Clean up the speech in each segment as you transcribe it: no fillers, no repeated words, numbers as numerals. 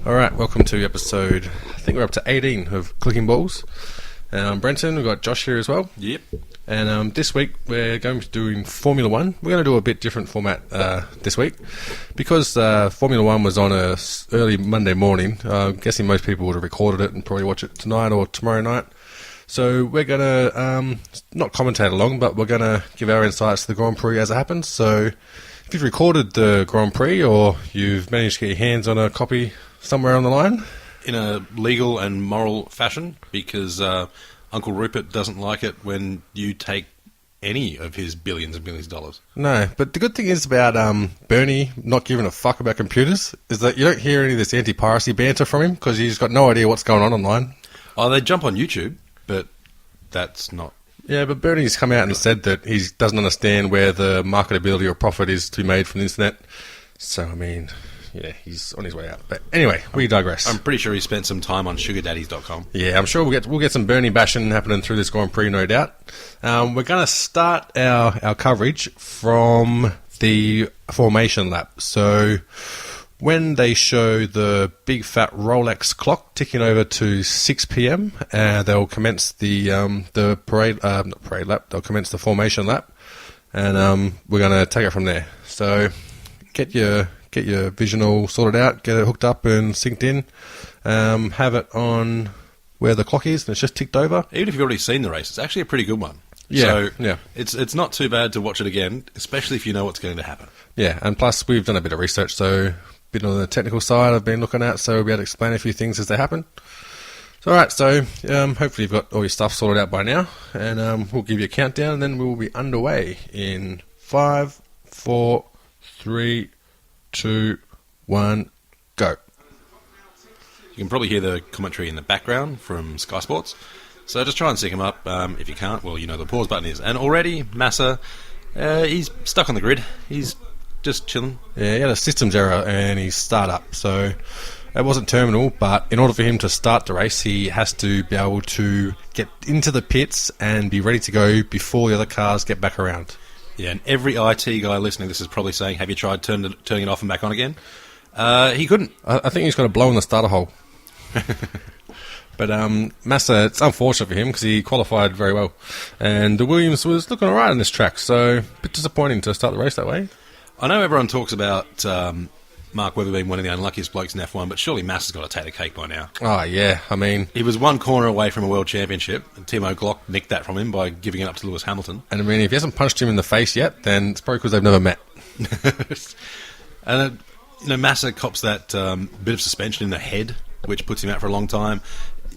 Alright, welcome to episode, I think we're up to 18 of Clicking Balls. I'm Brenton, we've got Josh here as well. Yep. And this week we're going to be doing Formula 1. We're going to do a bit different format this week. Because Formula 1 was on a early Monday morning, I'm guessing most people would have recorded it and probably watch it tonight or tomorrow night. So we're going to, not commentate along, but we're going to give our insights to the Grand Prix as it happens. So if you've recorded the Grand Prix or you've managed to get your hands on a copy somewhere on the line, in a legal and moral fashion, because Uncle Rupert doesn't like it when you take any of his billions and billions of dollars. No, but the good thing is about Bernie not giving a fuck about computers is that you don't hear any of this anti-piracy banter from him because he's got no idea what's going on online. Oh, they jump on YouTube, but that's not... Yeah, but Bernie's come out and said that he doesn't understand where the marketability or profit is to be made from the internet. So, I mean... yeah, he's on his way out. But anyway, we digress. I'm pretty sure he spent some time on sugardaddies.com. Yeah, I'm sure we'll get some Bernie bashing happening through this Grand Prix, no doubt. We're going to start our coverage from the formation lap. So when they show the big fat Rolex clock ticking over to 6 p.m, they'll commence the parade lap. They'll commence the formation lap, and we're going to take it from there. So get your vision all sorted out, get it hooked up and synced in, have it on where the clock is, and it's just ticked over. Even if you've already seen the race, it's actually a pretty good one. Yeah, so yeah. It's not too bad to watch it again, especially if you know what's going to happen. Yeah, and plus we've done a bit of research, so a bit on the technical side I've been looking at, so we'll be able to explain a few things as they happen. So, alright, so hopefully you've got all your stuff sorted out by now, and we'll give you a countdown, and then we'll be underway in 5, 4, 3... 2, 1, go. You can probably hear the commentary in the background from Sky Sports, so just try and sync him up. If you can't, well, you know the pause button is. And already, Massa, he's stuck on the grid. He's just chilling. Yeah, he had a systems error and his start-up, so it wasn't terminal, but in order for him to start the race, he has to be able to get into the pits and be ready to go before the other cars get back around. Yeah, and every IT guy listening to this is probably saying, have you tried turning it off and back on again? He couldn't. I think he's got a blow in the starter hole. But Massa, it's unfortunate for him because he qualified very well. And the Williams was looking alright on this track, so a bit disappointing to start the race that way. I know everyone talks about Mark Webber being one of the unluckiest blokes in F1, but surely Massa's got to take the cake by now. Oh, yeah, I mean... he was one corner away from a world championship, and Timo Glock nicked that from him by giving it up to Lewis Hamilton. And I mean, if he hasn't punched him in the face yet, then it's probably because they've never met. And, Massa cops that bit of suspension in the head, which puts him out for a long time.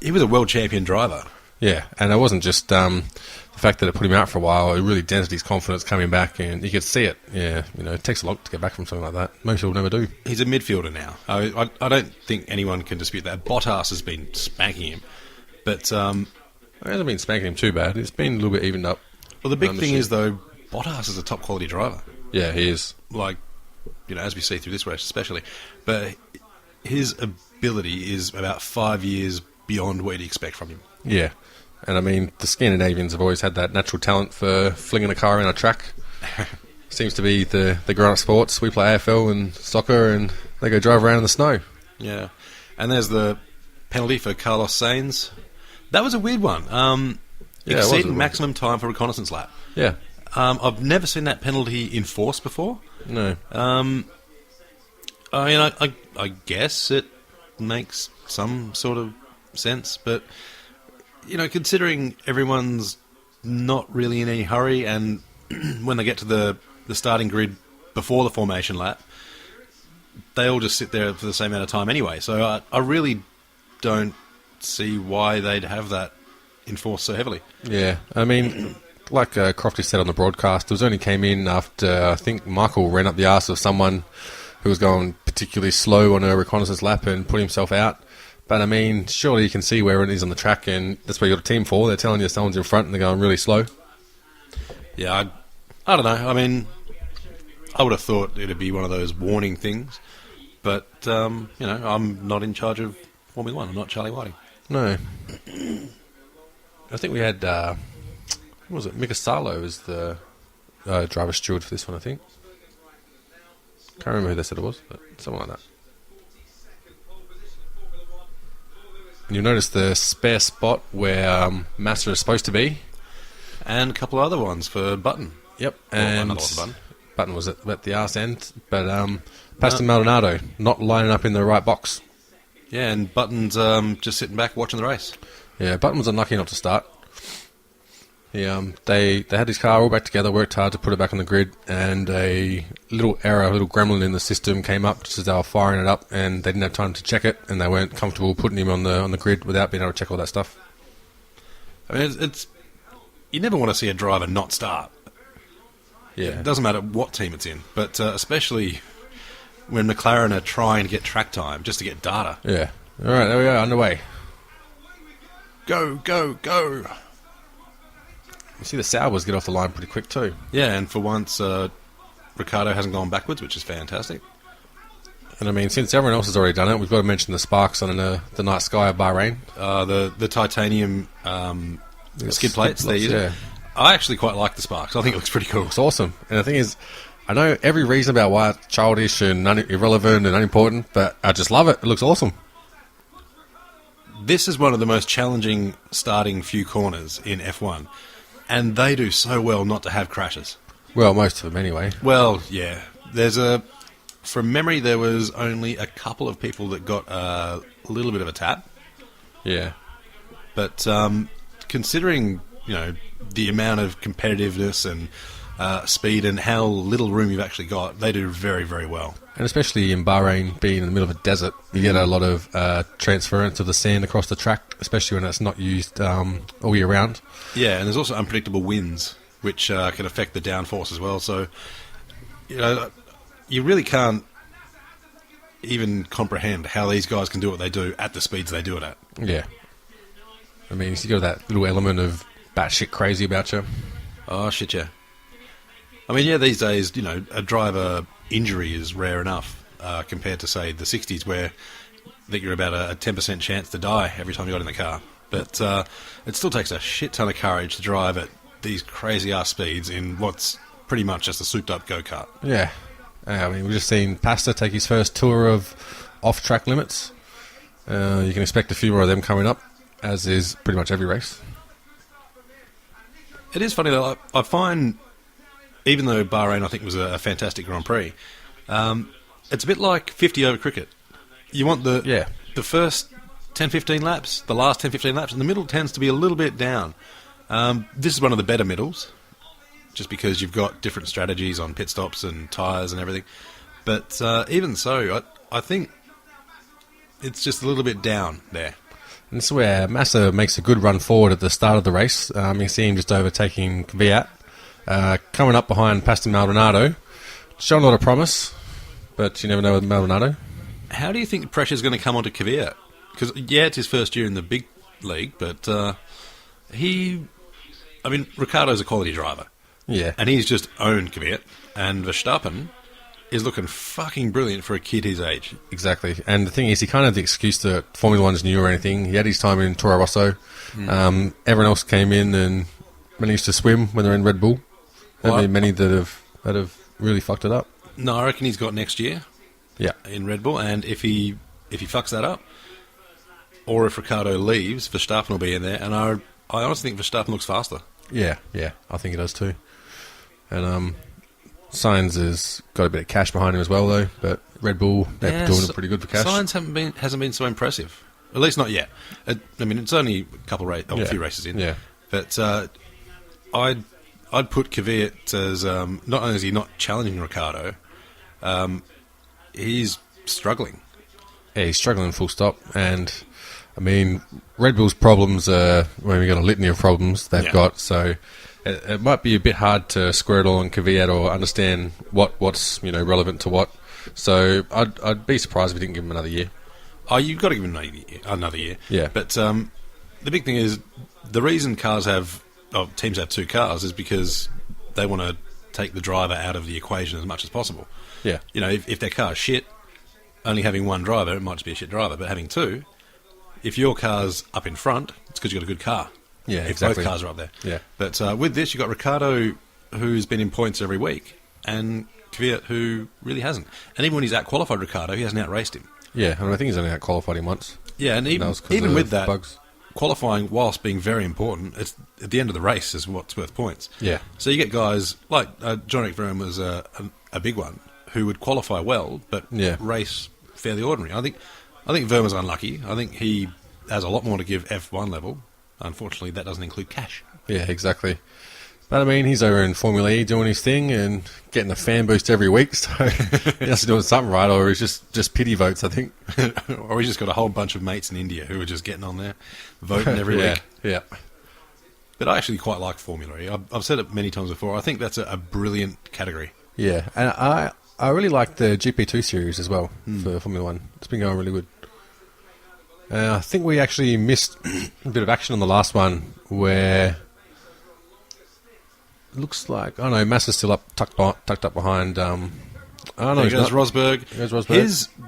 He was a world champion driver. Yeah, and it wasn't just the fact that it put him out for a while. It really dented his confidence coming back, and you could see it. Yeah, it takes a lot to get back from something like that. Most people never do. He's a midfielder now. I don't think anyone can dispute that. Bottas has been spanking him, but... it hasn't been spanking him too bad. It's been a little bit evened up. Well, the big thing is, though, Bottas is a top-quality driver. Yeah, he is. Like, as we see through this race especially. But his ability is about 5 years beyond what you'd expect from him. Yeah. And I mean, the Scandinavians have always had that natural talent for flinging a car around a track. Seems to be the grown-up sports. We play AFL and soccer, and they go drive around in the snow. Yeah. And there's the penalty for Carlos Sainz. That was a weird one. Exceeding maximum time for reconnaissance lap. Yeah. I've never seen that penalty enforced before. No. I mean, I guess it makes some sort of sense, but... considering everyone's not really in any hurry, and when they get to the starting grid before the formation lap, they all just sit there for the same amount of time anyway. So I really don't see why they'd have that enforced so heavily. Yeah, I mean, like Crofty said on the broadcast, it was only came in after, I think, Michael ran up the arse of someone who was going particularly slow on a reconnaissance lap and put himself out. But, I mean, surely you can see where it is on the track, and that's what you've got a team for. They're telling you someone's in front and they're going really slow. Yeah, I don't know. I mean, I would have thought it would be one of those warning things. But, I'm not in charge of Formula 1. I'm not Charlie Whiting. No. I think we had, what was it? Mika Salo as the driver steward for this one, I think. Can't remember who they said it was, but something like that. And you'll notice the spare spot where Massa is supposed to be. And a couple of other ones for Button. Yep. Well, And another one for Button. Button was at the arse end. But Pastor Maldonado not lining up in the right box. Yeah, and Button's just sitting back watching the race. Yeah, Button was unlucky not to start. They had his car all back together, worked hard to put it back on the grid, and a little error, a little gremlin in the system came up just as they were firing it up, and they didn't have time to check it, and they weren't comfortable putting him on the grid without being able to check all that stuff. I mean, it's you never want to see a driver not start. Yeah, It doesn't matter what team it's in, but especially when McLaren are trying to get track time just to get data. yeah. All right, there we go, underway. Go, go, go! You see the Saubers get off the line pretty quick too. Yeah, and for once, Ricciardo hasn't gone backwards, which is fantastic. And I mean, since everyone else has already done it, we've got to mention the sparks on the night sky of Bahrain. The titanium skid plates they use. Yeah. I actually quite like the sparks. I think it looks pretty cool. It's awesome. And the thing is, I know every reason about why it's childish and irrelevant and unimportant, but I just love it. It looks awesome. This is one of the most challenging starting few corners in F1, and they do so well not to have crashes. Well, most of them anyway. Well, yeah. From memory, there was only a couple of people that got a little bit of a tap. Yeah. But considering, the amount of competitiveness and speed and how little room you've actually got, they do very, very well. And especially in Bahrain, being in the middle of a desert, you get a lot of transference of the sand across the track, especially when it's not used all year round. Yeah, and there's also unpredictable winds, which can affect the downforce as well. So, you really can't even comprehend how these guys can do what they do at the speeds they do it at. Yeah. I mean, you got that little element of batshit crazy about you. Oh, shit, yeah. I mean, yeah, these days, a driver injury is rare enough compared to, say, the 60s, where I think you're about a 10% chance to die every time you got in the car. But it still takes a shit ton of courage to drive at these crazy-ass speeds in what's pretty much just a souped-up go-kart. Yeah. I mean, we've just seen Pasta take his first tour of off-track limits. You can expect a few more of them coming up, as is pretty much every race. It is funny, though. I find, even though Bahrain, I think, was a fantastic Grand Prix, it's a bit like 50 over cricket. You want the first 10-15 laps, the last 10-15 laps, and the middle tends to be a little bit down. This is one of the better middles, just because you've got different strategies on pit stops and tyres and everything. But even so, I think it's just a little bit down there. And this is where Massa makes a good run forward at the start of the race. You see him just overtaking Kvyat, coming up behind Pastor Maldonado. Showing a lot of promise, but you never know with Maldonado. How do you think the pressure is going to come onto Kvyat? Because, yeah, it's his first year in the big league, but Ricciardo's a quality driver. Yeah. And he's just owned Kvyat, and Verstappen is looking fucking brilliant for a kid his age. Exactly. And the thing is, he can't have the excuse that Formula One's new or anything. He had his time in Toro Rosso. Everyone else came in and managed to swim when they're in Red Bull. There have been many that have really fucked it up. No, I reckon he's got next year. Yeah. In Red Bull, and if he fucks that up, or if Ricciardo leaves, Verstappen will be in there, and I honestly think Verstappen looks faster. Yeah, I think it does too. And Sainz has got a bit of cash behind him as well, though. But Red Bull, they're doing it pretty good for cash. Sainz hasn't been so impressive, at least not yet. It's only a few races in. Yeah. But I'd put Kvyat as not only is he not challenging Ricciardo, he's struggling. Yeah, he's struggling full stop. And I mean, Red Bull's problems are we've got a litany of problems they've got, so it might be a bit hard to square it all on Kvyat or understand what's relevant to what. So I'd be surprised if we didn't give him another year. Oh, you've got to give him another year. Yeah. But the big thing is the reason teams have two cars is because they want to take the driver out of the equation as much as possible. Yeah. If their car's shit, only having one driver, it might just be a shit driver, but having two, if your car's up in front, it's because you've got a good car. Yeah, if exactly. both cars are up there. Yeah. But with this, you've got Ricciardo, who's been in points every week, and Kvyat, who really hasn't. And even when he's out-qualified Ricciardo, he hasn't outraced him. Yeah, and I think he's only out-qualified him once. Yeah, and even with that, qualifying, whilst being very important, it's at the end of the race is what's worth points. Yeah. So you get guys like John Verme was a big one who would qualify well, but race fairly ordinary. I think Verme was unlucky. I think he has a lot more to give F1 level. Unfortunately, that doesn't include cash. Yeah, exactly. But I mean, he's over in Formula E doing his thing and getting a fan boost every week, so he has to do something right, or he's just pity votes, I think. Or he's just got a whole bunch of mates in India who are just getting on there, voting every week. Yeah. But I actually quite like Formula E. I've said it many times before. I think that's a brilliant category. Yeah, and I really like the GP2 series as well for Formula 1. It's been going really good. I think we actually missed a bit of action on the last one where... Looks like Massa's still tucked up behind. There goes Rosberg.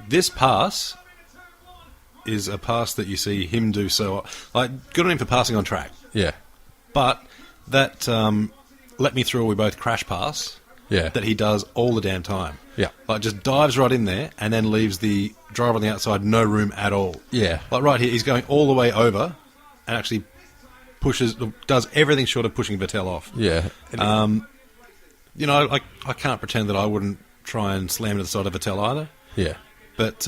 This pass is a pass that you see him do so. Like, good on him for passing on track. Yeah, but that let me through. We both crash pass. Yeah, that he does all the damn time. Yeah, like just dives right in there and then leaves the driver on the outside no room at all. Yeah, like right here, he's going all the way over and actually does everything short of pushing Vettel off. Yeah. I can't pretend that I wouldn't try and slam into the side of Vettel either. Yeah. But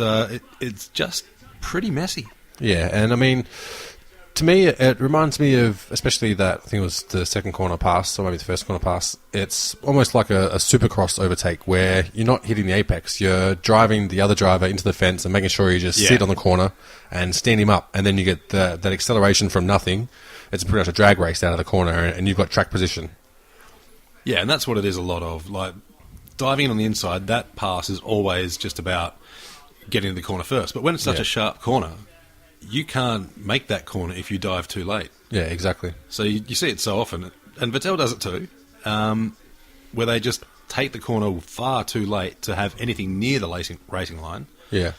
it's just pretty messy. Yeah, and I mean, to me, it reminds me of, especially that, I think it was the second corner pass, or maybe the first corner pass, it's almost like a supercross overtake where you're not hitting the apex, you're driving the other driver into the fence and making sure you just sit on the corner and stand him up, and then you get that acceleration from nothing. It's pretty much a drag race out of the corner, and you've got track position. Yeah, and that's what it is a lot of. Like, diving in on the inside, that pass is always just about getting to the corner first. But when it's such a sharp corner, you can't make that corner if you dive too late. Yeah, exactly. So you see it so often, and Vettel does it too, where they just take the corner far too late to have anything near the racing line. Yeah.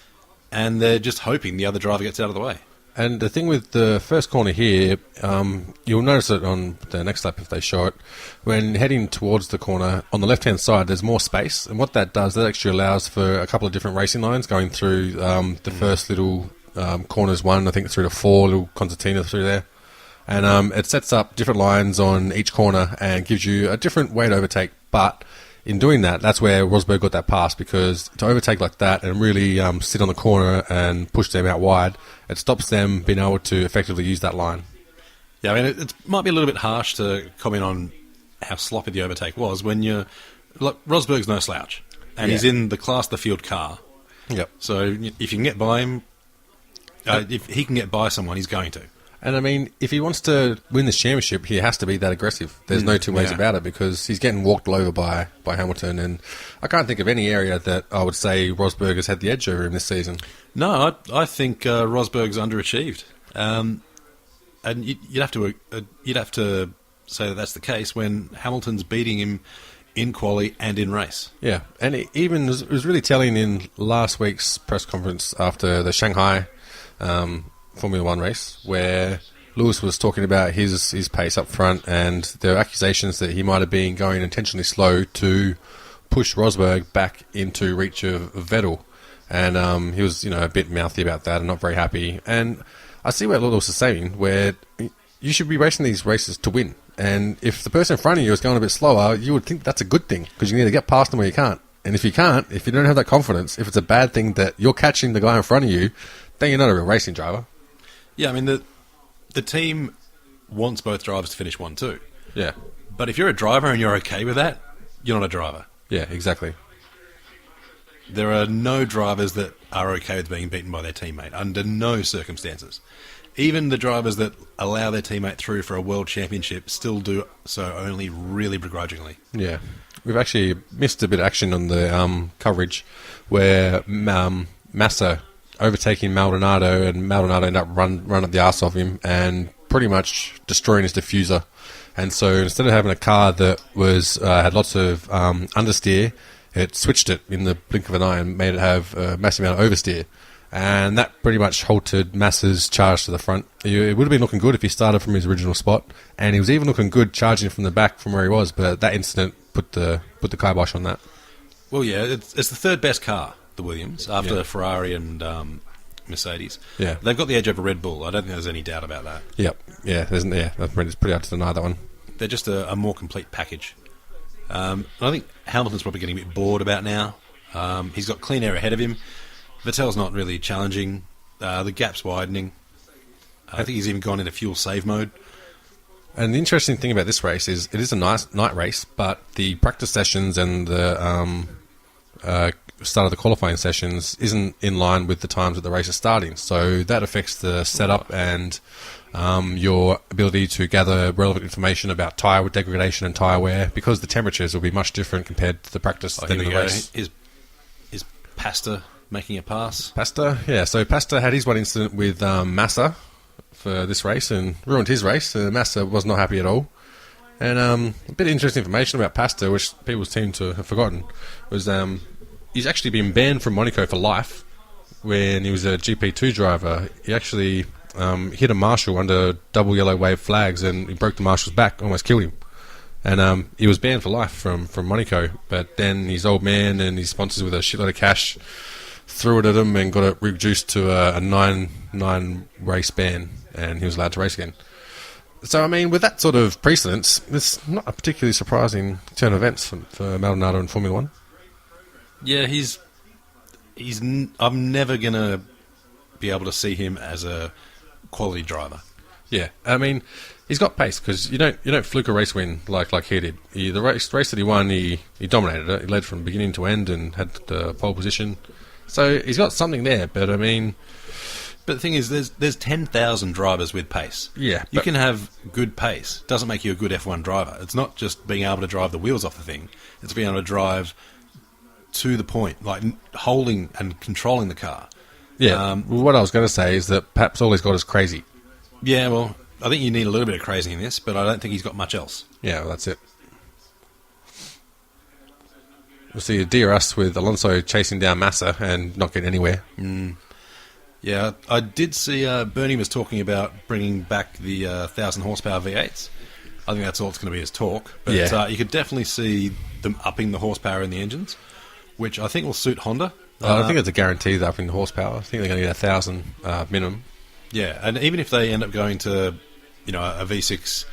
And they're just hoping the other driver gets out of the way. And the thing with the first corner here, you'll notice it on the next lap if they show it. When heading towards the corner, on the left-hand side, there's more space. And what that does, that actually allows for a couple of different racing lines going through the first little corners 1, I think, through to 4, little concertina through there. And it sets up different lines on each corner and gives you a different way to overtake. But in doing that, that's where Rosberg got that pass, because to overtake like that and really sit on the corner and push them out wide, it stops them being able to effectively use that line. Yeah, I mean, it might be a little bit harsh to comment on how sloppy the overtake was when you're... Like, Rosberg's no slouch, and he's in the class of the field car. Yep. So if you can get by him, if he can get by someone, he's going to. And I mean, if he wants to win this championship, he has to be that aggressive. There's no two ways about it, because he's getting walked all over by Hamilton, and I can't think of any area that I would say Rosberg has had the edge over him this season. No, I think Rosberg's underachieved, and you'd have to say that that's the case when Hamilton's beating him in quali and in race. Yeah, and it was really telling in last week's press conference after the Shanghai Formula 1 race, where Lewis was talking about his pace up front, and there were accusations that he might have been going intentionally slow to push Rosberg back into reach of Vettel. And he was, a bit mouthy about that and not very happy. And I see what Lewis is saying, where you should be racing these races to win. And if the person in front of you is going a bit slower, you would think that's a good thing, because you need to get past them where you can't. And if you can't, if you don't have that confidence, if it's a bad thing that you're catching the guy in front of you, then you're not a real racing driver. Yeah, I mean, the team wants both drivers to finish 1-2. Yeah. But if you're a driver and you're okay with that, you're not a driver. Yeah, exactly. There are no drivers that are okay with being beaten by their teammate, under no circumstances. Even the drivers that allow their teammate through for a world championship still do so only really begrudgingly. Yeah. We've actually missed a bit of action on the coverage where Massa overtaking Maldonado, and Maldonado ended up run up the arse of him and pretty much destroying his diffuser. And so instead of having a car that was had lots of understeer, it switched it in the blink of an eye and made it have a massive amount of oversteer. And that pretty much halted Massa's charge to the front. It would have been looking good if he started from his original spot, and he was even looking good charging from the back from where he was, but that incident put the kibosh on that. Well, yeah, it's the third best car, the Williams, after Yeah. Ferrari and Mercedes. Yeah. They've got the edge over Red Bull. I don't think there's any doubt about that. Yep. Yeah. That's pretty hard to deny that one. They're just a more complete package. And I think Hamilton's probably getting a bit bored about now. He's got clean air ahead of him. Vettel's not really challenging. The gap's widening. I think he's even gone into fuel save mode. And the interesting thing about this race is it is a nice night race, but the practice sessions and the start of the qualifying sessions isn't in line with the times that the race is starting. So that affects the setup and your ability to gather relevant information about tyre degradation and tyre wear, because the temperatures will be much different compared to the practice than the race. Is Pasta making a pass? Pasta, yeah. So Pasta had his one incident with Massa for this race and ruined his race. Massa was not happy at all. And a bit of interesting information about Pasta, which people seem to have forgotten, was he's actually been banned from Monaco for life. When he was a GP2 driver, he actually hit a marshal under double yellow wave flags, and he broke the marshal's back, almost killed him. And he was banned for life from Monaco. But then his old man and his sponsors, with a shitload of cash, threw it at him and got it reduced to a 9 race ban, and he was allowed to race again. So, I mean, with that sort of precedence, it's not a particularly surprising turn of events for Maldonado in Formula 1. Yeah, I'm never going to be able to see him as a quality driver. Yeah, I mean, he's got pace, because you don't fluke a race win like he did. The race that he won, he dominated it. He led from beginning to end and had the pole position. So he's got something there, but I mean... But the thing is, there's 10,000 drivers with pace. Yeah. You can have good pace. Doesn't make you a good F1 driver. It's not just being able to drive the wheels off the thing. It's being able to drive to the point, like holding and controlling the car. Yeah, what I was going to say is that perhaps all he's got is crazy. Yeah, well, I think you need a little bit of crazy in this, but I don't think he's got much else. Yeah, well, that's it. We'll see a DRS with Alonso chasing down Massa and not getting anywhere. Yeah, I did see Bernie was talking about bringing back the 1,000 horsepower V8s. I think that's all it's going to be is talk. But Yeah. You could definitely see them upping the horsepower in the engines, which I think will suit Honda. I think it's a guarantee that upping the horsepower. I think they're going to get 1,000 minimum. Yeah, and even if they end up going to, a V6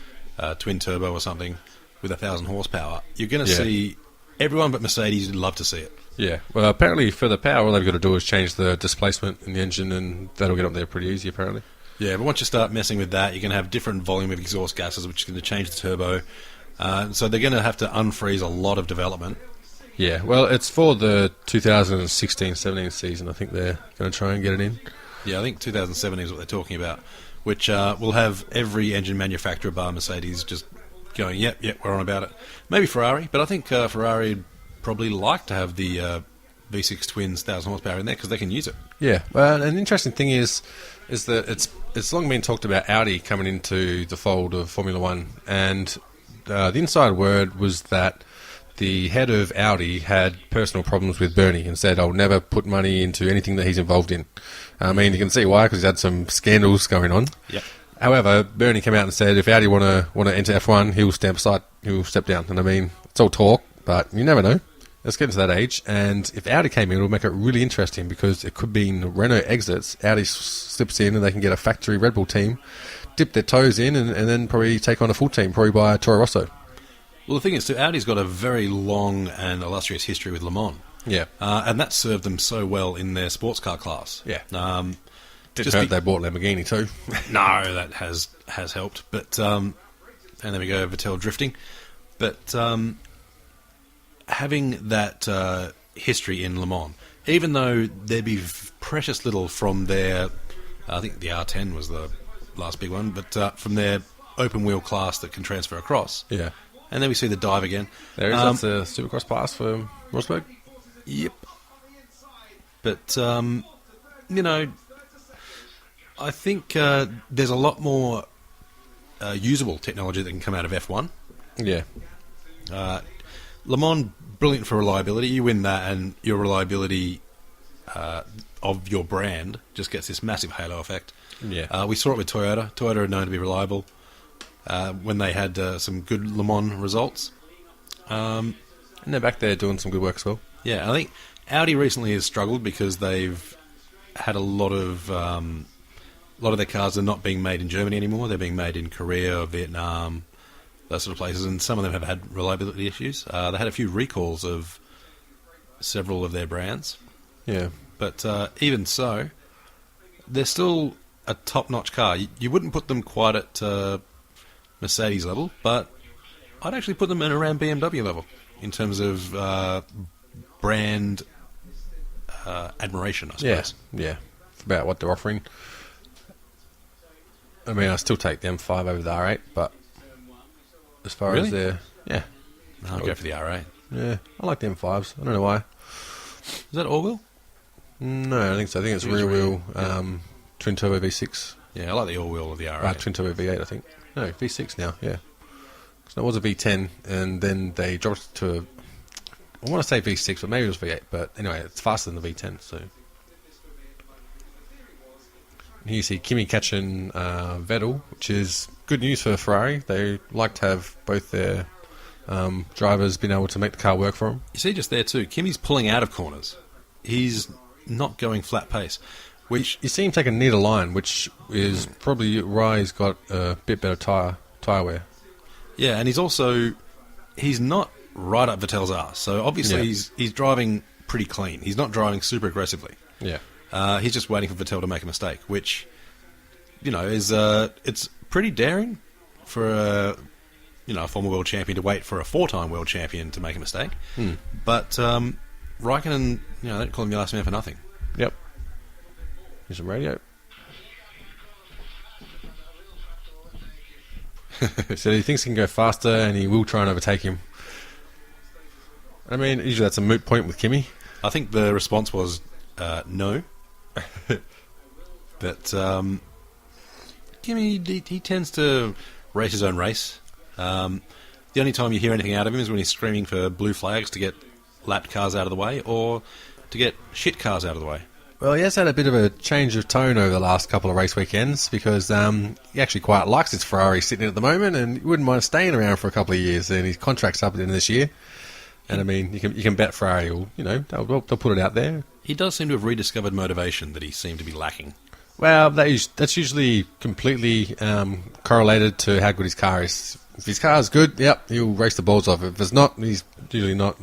twin turbo or something with 1,000 horsepower, you're going to see everyone but Mercedes would love to see it. Yeah, well, apparently for the power, all they've got to do is change the displacement in the engine, and that'll get up there pretty easy, apparently. Yeah, but once you start messing with that, you're going to have different volume of exhaust gases, which is going to change the turbo. So they're going to have to unfreeze a lot of development. Yeah, well, it's for the 2016-17 season. I think they're going to try and get it in. Yeah, I think 2017 is what they're talking about, which will have every engine manufacturer bar Mercedes just going, yep, we're on about it. Maybe Ferrari, but I think Ferrari would probably like to have the V6 twins 1,000 horsepower in there because they can use it. Yeah, well, an interesting thing is that it's long been talked about Audi coming into the fold of Formula 1, and the inside word was that the head of Audi had personal problems with Bernie and said, I'll never put money into anything that he's involved in. I mean, you can see why, because he's had some scandals going on. Yep. However, Bernie came out and said if Audi want to enter F1, he'll step down. And I mean, it's all talk, but you never know. Let's get into that age. And if Audi came in, it'll make it really interesting, because it could be Renault exits, Audi slips in, and they can get a factory Red Bull team, dip their toes in, and then probably take on a full team, probably by Toro Rosso. Well, the thing is, too, Audi's got a very long and illustrious history with Le Mans. Yeah. And that served them so well in their sports car class. Yeah. Just hurt they bought Lamborghini too. No, that has helped. But and there we go, Vettel drifting. But having that history in Le Mans, even though there'd be precious little from their, I think the R10 was the last big one, but from their open wheel class that can transfer across. Yeah. And then we see the dive again. There is, that's a Supercross pass for Rosberg. Yep. But, I think there's a lot more usable technology that can come out of F1. Yeah. Le Mans, brilliant for reliability. You win that, and your reliability of your brand just gets this massive halo effect. Yeah. We saw it with Toyota. Toyota are known to be reliable when they had some good Le Mans results. And they're back there doing some good work as well. Yeah, I think Audi recently has struggled because they've had a lot of their cars are not being made in Germany anymore. They're being made in Korea, Vietnam, those sort of places, and some of them have had reliability issues. They had a few recalls of several of their brands. Yeah. But even so, they're still a top-notch car. You wouldn't put them quite at Mercedes level, but I'd actually put them in around BMW level in terms of brand admiration, I suppose. Yeah. About what they're offering. I mean, I still take the M5 over the R8, but as far Really? as their... Yeah. I'll go for the R8. Yeah, I like the M5s. I don't know why. Is that all-wheel? No, I don't think so. I think it's I think it's rear wheel, rear, twin-turbo V6. Yeah, I like the all-wheel of the R8. Twin-turbo V8, I think. No, V6 now, yeah. So it was a V10, and then they dropped it to I want to say V6, but maybe it was V8. But anyway, it's faster than the V10, so... Here you see Kimi catching Vettel, which is good news for Ferrari. They like to have both their drivers being able to make the car work for them. You see just there too, Kimi's pulling out of corners. He's not going flat pace. Which You see him take a neater line, which is probably why he's got a bit better tyre wear. Yeah, and he's not right up Vettel's arse. So obviously he's driving pretty clean. He's not driving super aggressively. Yeah. He's just waiting for Vettel to make a mistake, which, is it's pretty daring for a former world champion to wait for a 4-time world champion to make a mistake. But Raikkonen, they don't call him the last man for nothing. Yep. Here's some radio. So he thinks he can go faster, and he will try and overtake him. I mean, usually that's a moot point with Kimi. I think the response was no. But Kimi, he tends to race his own race. The only time you hear anything out of him is when he's screaming for blue flags to get lapped cars out of the way or to get shit cars out of the way. Well, he has had a bit of a change of tone over the last couple of race weekends because he actually quite likes his Ferrari sitting at the moment, and he wouldn't mind staying around for a couple of years. And his contract's up at the end of this year. And I mean, you can bet Ferrari will, they'll put it out there. He does seem to have rediscovered motivation that he seemed to be lacking. Well, that's usually completely correlated to how good his car is. If his car is good, yep, he'll race the balls off. If it's not, he's usually not,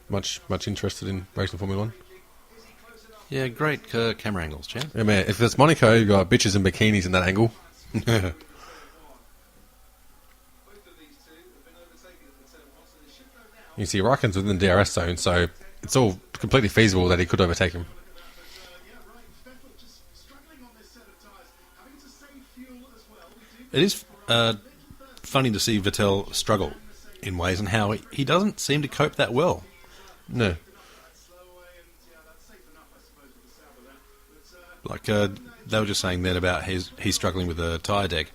much interested in racing Formula 1. Yeah, great camera angles, champ. Yeah, man, if it's Monaco, you've got bitches in bikinis in that angle. You see Raikkonen's within the DRS zone, so it's all completely feasible that he could overtake him. It is funny to see Vettel struggle in ways and how he doesn't seem to cope that well. No. Like they were just saying then about he's struggling with the tyre deg.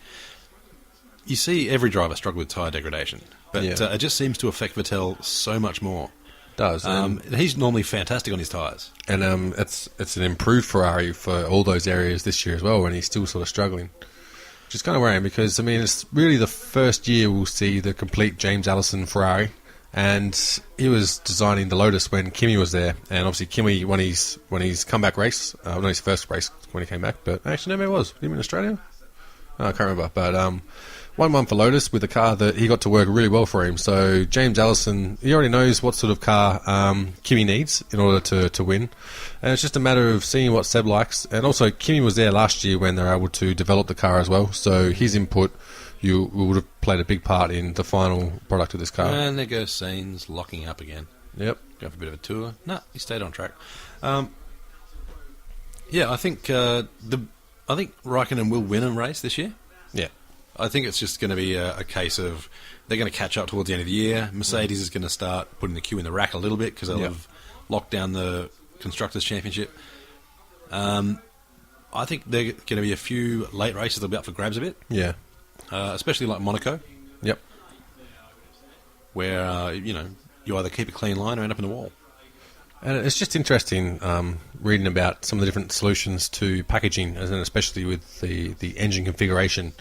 You see every driver struggle with tyre degradation, but it just seems to affect Vettel so much more. It does. He's normally fantastic on his tyres. And it's an improved Ferrari for all those areas this year as well, and he's still sort of struggling. Which is kind of worrying because, I mean, it's really the first year we'll see the complete James Allison Ferrari. And he was designing the Lotus when Kimi was there. And obviously Kimi, when his comeback race, not his first race when he came back, but actually no, maybe it was. Him in Australia? Oh, I can't remember. But 1-1 for Lotus with a car that he got to work really well for him. So James Allison, he already knows what sort of car Kimi needs in order to win. And it's just a matter of seeing what Seb likes. And also Kimi was there last year when they were able to develop the car as well. So his input would have played a big part in the final product of this car. And there goes Sainz locking up again. Yep. Going for a bit of a tour. No, he stayed on track. Yeah, I think Raikkonen will win a race this year. Yeah. I think it's just going to be a case of they're going to catch up towards the end of the year. Mercedes is going to start putting the queue in the rack a little bit because they'll have locked down the Constructors' Championship. I think there are going to be a few late races that'll be up for grabs a bit. Yeah. Especially like Monaco. Yep. Where, you either keep a clean line or end up in the wall. And it's just interesting reading about some of the different solutions to packaging, and especially with the engine configuration,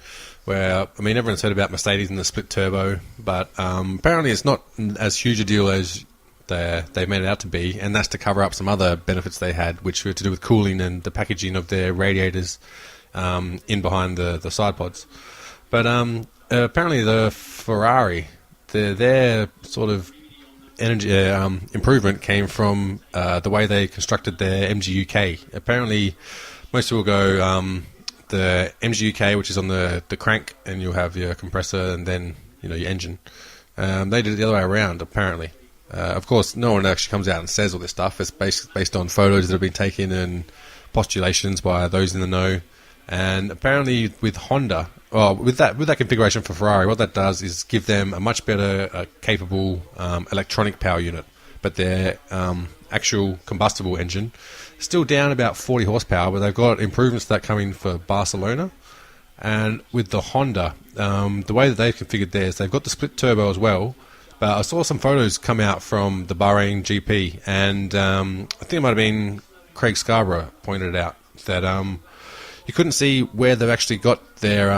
where, I mean, everyone's heard about Mercedes and the split turbo, but apparently it's not as huge a deal as they made it out to be, and that's to cover up some other benefits they had, which were to do with cooling and the packaging of their radiators in behind the side pods. But apparently the Ferrari, their sort of energy improvement came from the way they constructed their MGUK. Apparently, most people go the MGUK, which is on the crank, and you'll have your compressor and then your engine. They did it the other way around, apparently. Of course, no one actually comes out and says all this stuff. It's based on photos that have been taken and postulations by those in the know. And apparently, with Honda, with that configuration for Ferrari, what that does is give them a much better capable electronic power unit. But their actual combustible engine is still down about 40 horsepower, but they've got improvements to that coming for Barcelona. And with the Honda, the way that they've configured theirs, they've got the split turbo as well. But I saw some photos come out from the Bahrain GP, and I think it might have been Craig Scarborough pointed it out that you couldn't see where they've actually got their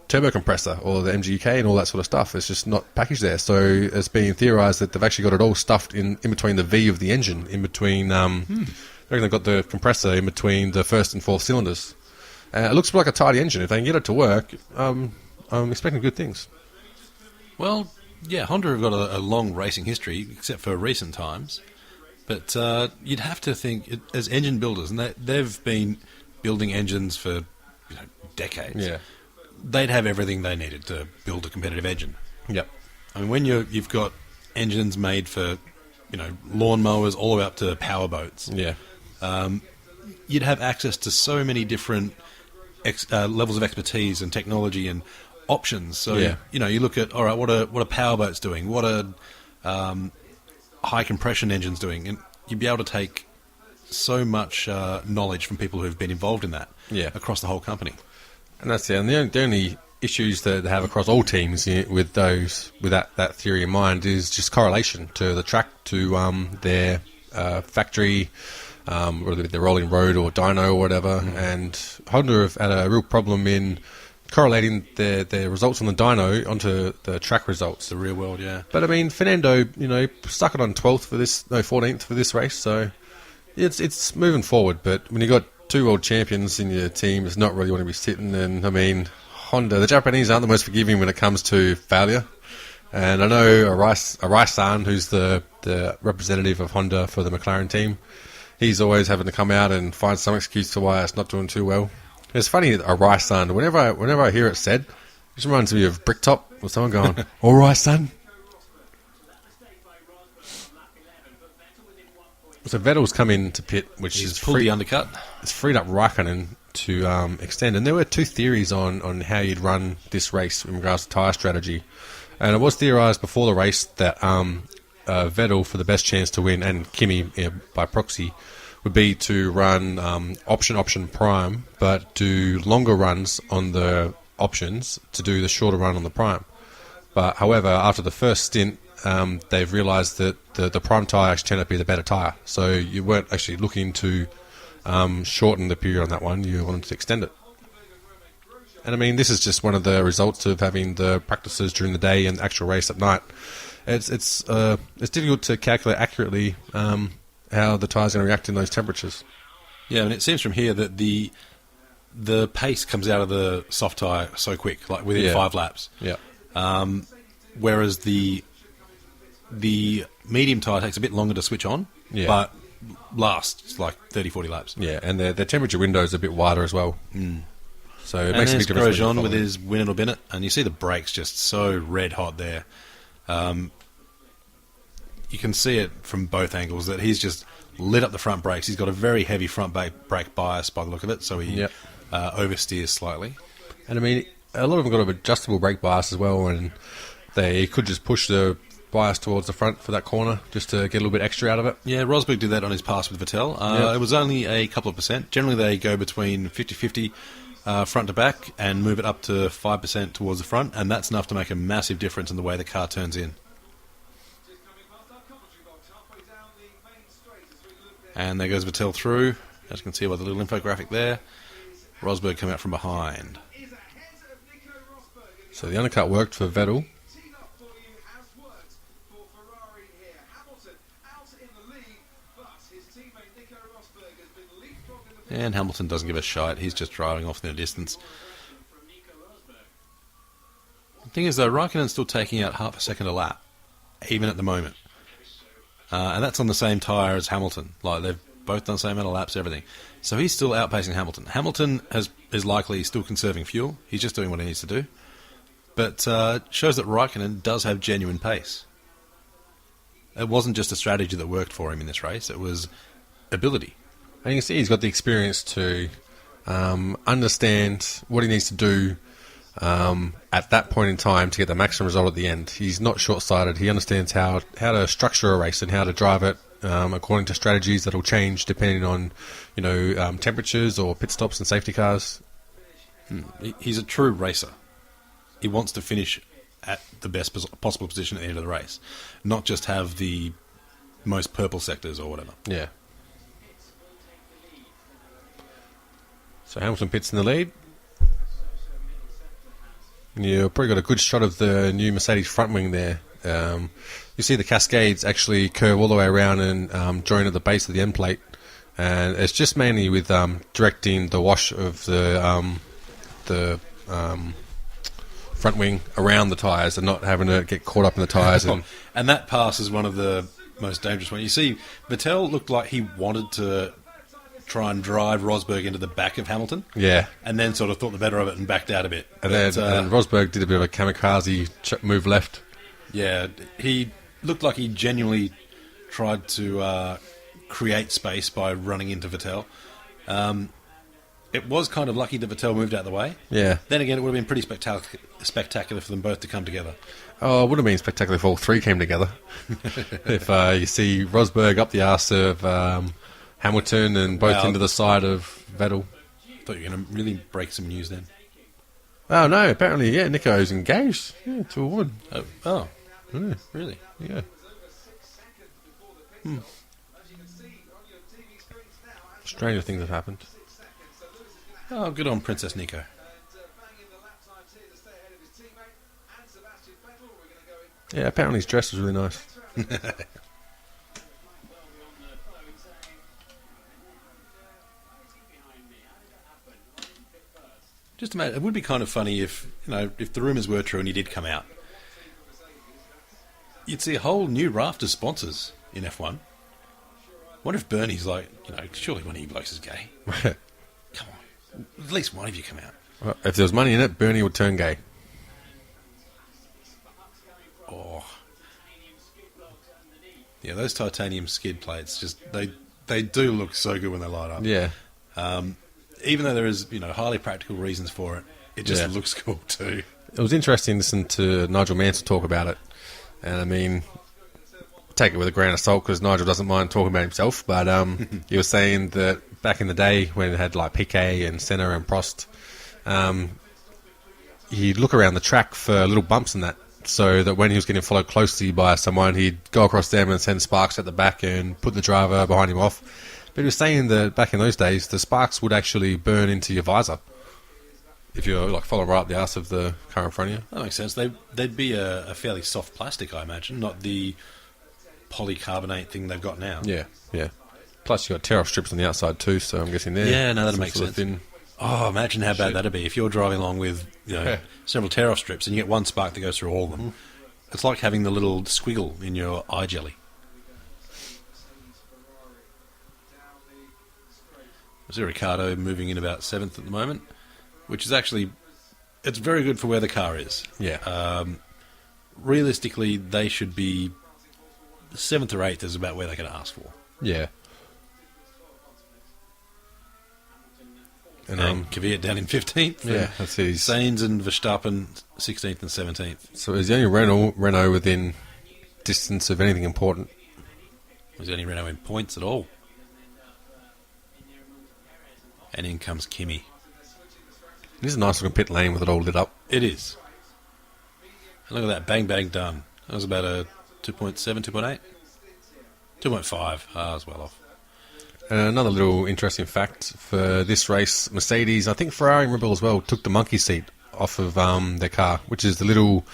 turbo compressor or the MGUK and all that sort of stuff. It's just not packaged there. So it's being theorised that they've actually got it all stuffed in between the V of the engine, in between. I reckon they've got the compressor in between the first and fourth cylinders. It looks like a tidy engine. If they can get it to work, I'm expecting good things. Well, yeah, Honda have got a long racing history, except for recent times. But you'd have to think, as engine builders, and they've been building engines for decades. Yeah, they'd have everything they needed to build a competitive engine. Yep. I mean, when you've got engines made for lawnmowers all the way up to power boats. Yeah. You'd have access to so many different levels of expertise and technology and options. So you look at, all right, what are powerboats doing? What are high compression engines doing? And you'd be able to take so much knowledge from people who've been involved in that across the whole company. And that's it. And the only issues that they have across all teams with that theory in mind is just correlation to the track, to their factory, whether it's the rolling road or dyno or whatever. And Honda have had a real problem in correlating their results on the dyno onto the track results. The real world, yeah. But I mean, Fernando, stuck it on 14th for this race, so it's moving forward. But when you got two world champions in your team, it's not really want to be sitting. And I mean, Honda, the Japanese aren't the most forgiving when it comes to failure. And I know Arai-san, who's the representative of Honda for the McLaren team, he's always having to come out and find some excuse for why it's not doing too well. It's funny, Arai-san, whenever I hear it said, it just reminds me of Bricktop, or someone going, all right, son. So Vettel's come in to pit, which He's is pulled the undercut. It's freed up Raikkonen to extend. And there were two theories on how you'd run this race in regards to tyre strategy. And it was theorised before the race that Vettel, for the best chance to win, and Kimi by proxy, would be to run option prime, but do longer runs on the options to do the shorter run on the prime. But however, after the first stint, they've realised that the prime tyre actually turned out to be the better tyre. So you weren't actually looking to shorten the period on that one, you wanted to extend it. And I mean, this is just one of the results of having the practices during the day and the actual race at night. It's difficult to calculate accurately how the tyre's going to react in those temperatures. Yeah, and it seems from here that the pace comes out of the soft tyre so quick, like within 5 laps. Yeah. Whereas the medium tyre takes a bit longer to switch on, but lasts like 30, 40 laps. Yeah, and the temperature window is a bit wider as well. So it makes a big difference. Grosjean with his win or bin it, and you see the brakes just so red hot there. You can see it from both angles that he's just lit up the front brakes. He's got a very heavy front brake bias by the look of it, so he oversteers slightly. And I mean, a lot of them got an adjustable brake bias as well, and they could just push the bias towards the front for that corner just to get a little bit extra out of it. Yeah, Rosberg did that on his pass with Vettel. It was only a couple of percent. Generally, they go between 50-50 front to back and move it up to 5% towards the front, and that's enough to make a massive difference in the way the car turns in. And there goes Vettel through. As you can see by the little infographic there. Rosberg come out from behind. So the undercut worked for Vettel. And Hamilton doesn't give a shite. He's just driving off in the distance. The thing is, though, Raikkonen's still taking out half a second a lap, even at the moment. And that's on the same tyre as Hamilton. Like, they've both done the same amount of laps, everything. So he's still outpacing Hamilton. Hamilton is likely still conserving fuel. He's just doing what he needs to do. But shows that Raikkonen does have genuine pace. It wasn't just a strategy that worked for him in this race. It was ability. And you can see he's got the experience to understand what he needs to do at that point in time to get the maximum result at the end. He's not short-sighted. He understands how to structure a race and how to drive it according to strategies that will change depending on, temperatures or pit stops and safety cars. He's a true racer. He wants to finish at the best possible position at the end of the race, not just have the most purple sectors or whatever. Yeah. So Hamilton pits in the lead. You've probably got a good shot of the new Mercedes front wing there. You see the cascades actually curve all the way around and join at the base of the end plate. And it's just mainly with directing the wash of the front wing around the tyres and not having to get caught up in the tyres. And that pass is one of the most dangerous ones. You see, Vettel looked like he wanted to try and drive Rosberg into the back of Hamilton. Yeah. And then sort of thought the better of it and backed out a bit. And then Rosberg did a bit of a kamikaze move left. Yeah, he looked like he genuinely tried to create space by running into Vettel. It was kind of lucky that Vettel moved out of the way. Yeah. Then again, it would have been pretty spectacular for them both to come together. Oh, it would have been spectacular if all three came together. If you see Rosberg up the arse of Hamilton and both into the side of Vettel. I thought you were going to really break some news then. Oh, no, apparently, yeah, Nico's engaged to a woman. Oh. Yeah. Really? Yeah. Stranger things have happened. Oh, good on Princess Nico. Yeah, apparently his dress was really nice. Just imagine, it would be kind of funny if the rumours were true and he did come out. You'd see a whole new raft of sponsors in F1. Wonder if Bernie's like, surely one of you blokes is gay. Come on, at least one of you come out. Well, if there was money in it, Bernie would turn gay. Oh, yeah, those titanium skid plates they do look so good when they light up. Yeah. Even though there is, highly practical reasons for it, it just looks cool too. It was interesting to listen to Nigel Mansell talk about it. And I mean, take it with a grain of salt because Nigel doesn't mind talking about himself. But he was saying that back in the day when it had like Piquet and Senna and Prost, he'd look around the track for little bumps in that. So that when he was getting followed closely by someone, he'd go across them and send sparks at the back and put the driver behind him off. But he was saying that back in those days, the sparks would actually burn into your visor if you're following right up the arse of the car in front of you. That makes sense. They'd be a fairly soft plastic, I imagine, not the polycarbonate thing they've got now. Yeah, yeah. Plus, you've got tear-off strips on the outside too, so I'm guessing there. Yeah, no, that'd make sense. Oh, imagine how bad that'd be if you're driving along with several tear-off strips and you get one spark that goes through all of them. It's like having the little squiggle in your eye jelly. I see Ricciardo moving in about 7th at the moment, which is actually, it's very good for where the car is. Yeah. Realistically, they should be 7th or 8th is about where they can ask for. Yeah. And Kvyat down in 15th. Yeah, that's his. Sainz and Verstappen 16th and 17th. So is the only Renault within distance of anything important? Was the only Renault in points at all? And in comes Kimi. This is a nice looking pit lane with it all lit up. It is. And look at that, bang, bang, done. That was about a 2.7, 2.8? 2.5. I was well off. Another little interesting fact for this race, Mercedes, I think Ferrari and Red Bull as well, took the monkey seat off of their car, which is the little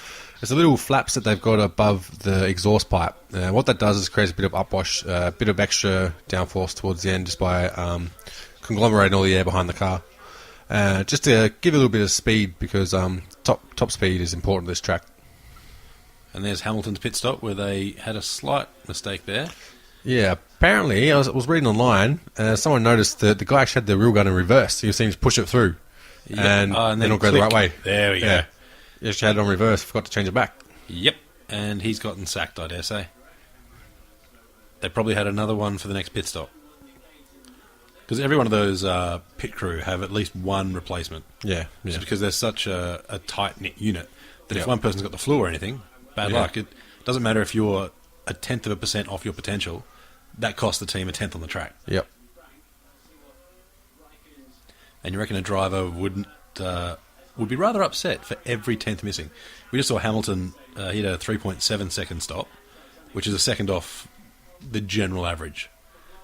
There's a little flaps that they've got above the exhaust pipe. What that does is creates a bit of upwash, a bit of extra downforce towards the end just by conglomerating all the air behind the car. Just to give a little bit of speed because top speed is important to this track. And there's Hamilton's pit stop where they had a slight mistake there. Yeah, apparently, I was reading online, someone noticed that the guy actually had the wheel gun in reverse. He seemed to push it through and then it'll go the right way. There we go. He actually had it on reverse, forgot to change it back. Yep, and he's gotten sacked, I dare say. They probably had another one for the next pit stop. Because every one of those pit crew have at least one replacement. Yeah. Just because they're such a tight-knit unit that if one person's got the flu or anything, bad luck. It doesn't matter if you're 0.1% off your potential. That costs the team 1/10 on the track. Yep. And you reckon a driver would be rather upset for every 10th missing. We just saw Hamilton, he had a 3.7 second stop, which is a second off the general average.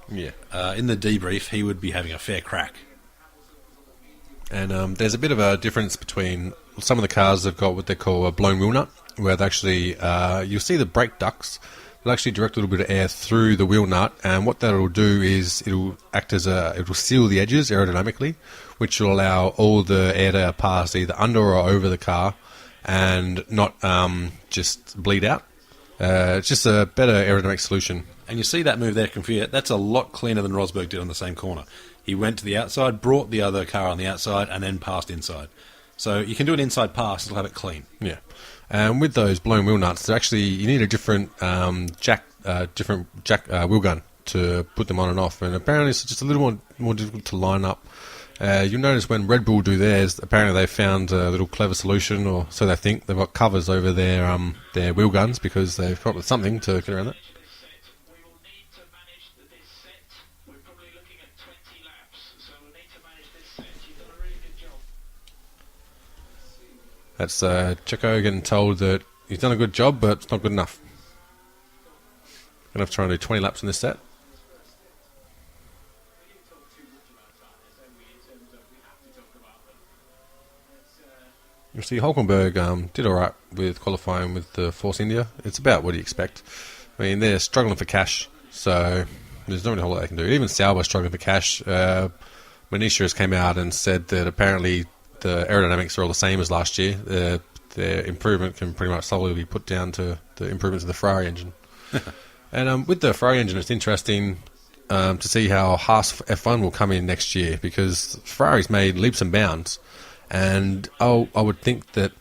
Yeah. In the debrief, he would be having a fair crack. And there's a bit of a difference between some of the cars have got what they call a blown wheel nut, where they actually, you'll see the brake ducts, will actually direct a little bit of air through the wheel nut, and what that'll do is it'll act as it'll seal the edges aerodynamically, which will allow all the air to pass either under or over the car and not just bleed out. It's just a better aerodynamic solution. And you see that move there, Confier, that's a lot cleaner than Rosberg did on the same corner. He went to the outside, brought the other car on the outside, and then passed inside. So you can do an inside pass, it'll have it clean. Yeah. And with those blown wheel nuts, they're actually, you need a different jack wheel gun to put them on and off. And apparently it's just a little more difficult to line up. You'll notice when Red Bull do theirs, apparently they found a little clever solution, or so they think. They've got covers over their wheel guns because they've come up with something to get around it. That's Checo getting told that he's done a good job, but it's not good enough. Going to have to try and do 20 laps in this set. You see, Hulkenberg did all right with qualifying with the Force India. It's about what you expect. I mean, they're struggling for cash, so there's not really a whole lot they can do. Even Sauber struggling for cash. Manisha has came out and said that apparently the aerodynamics are all the same as last year. Their improvement can pretty much solely be put down to the improvements of the Ferrari engine. And with the Ferrari engine, it's interesting to see how Haas F1 will come in next year, because Ferrari's made leaps and bounds. And I would think that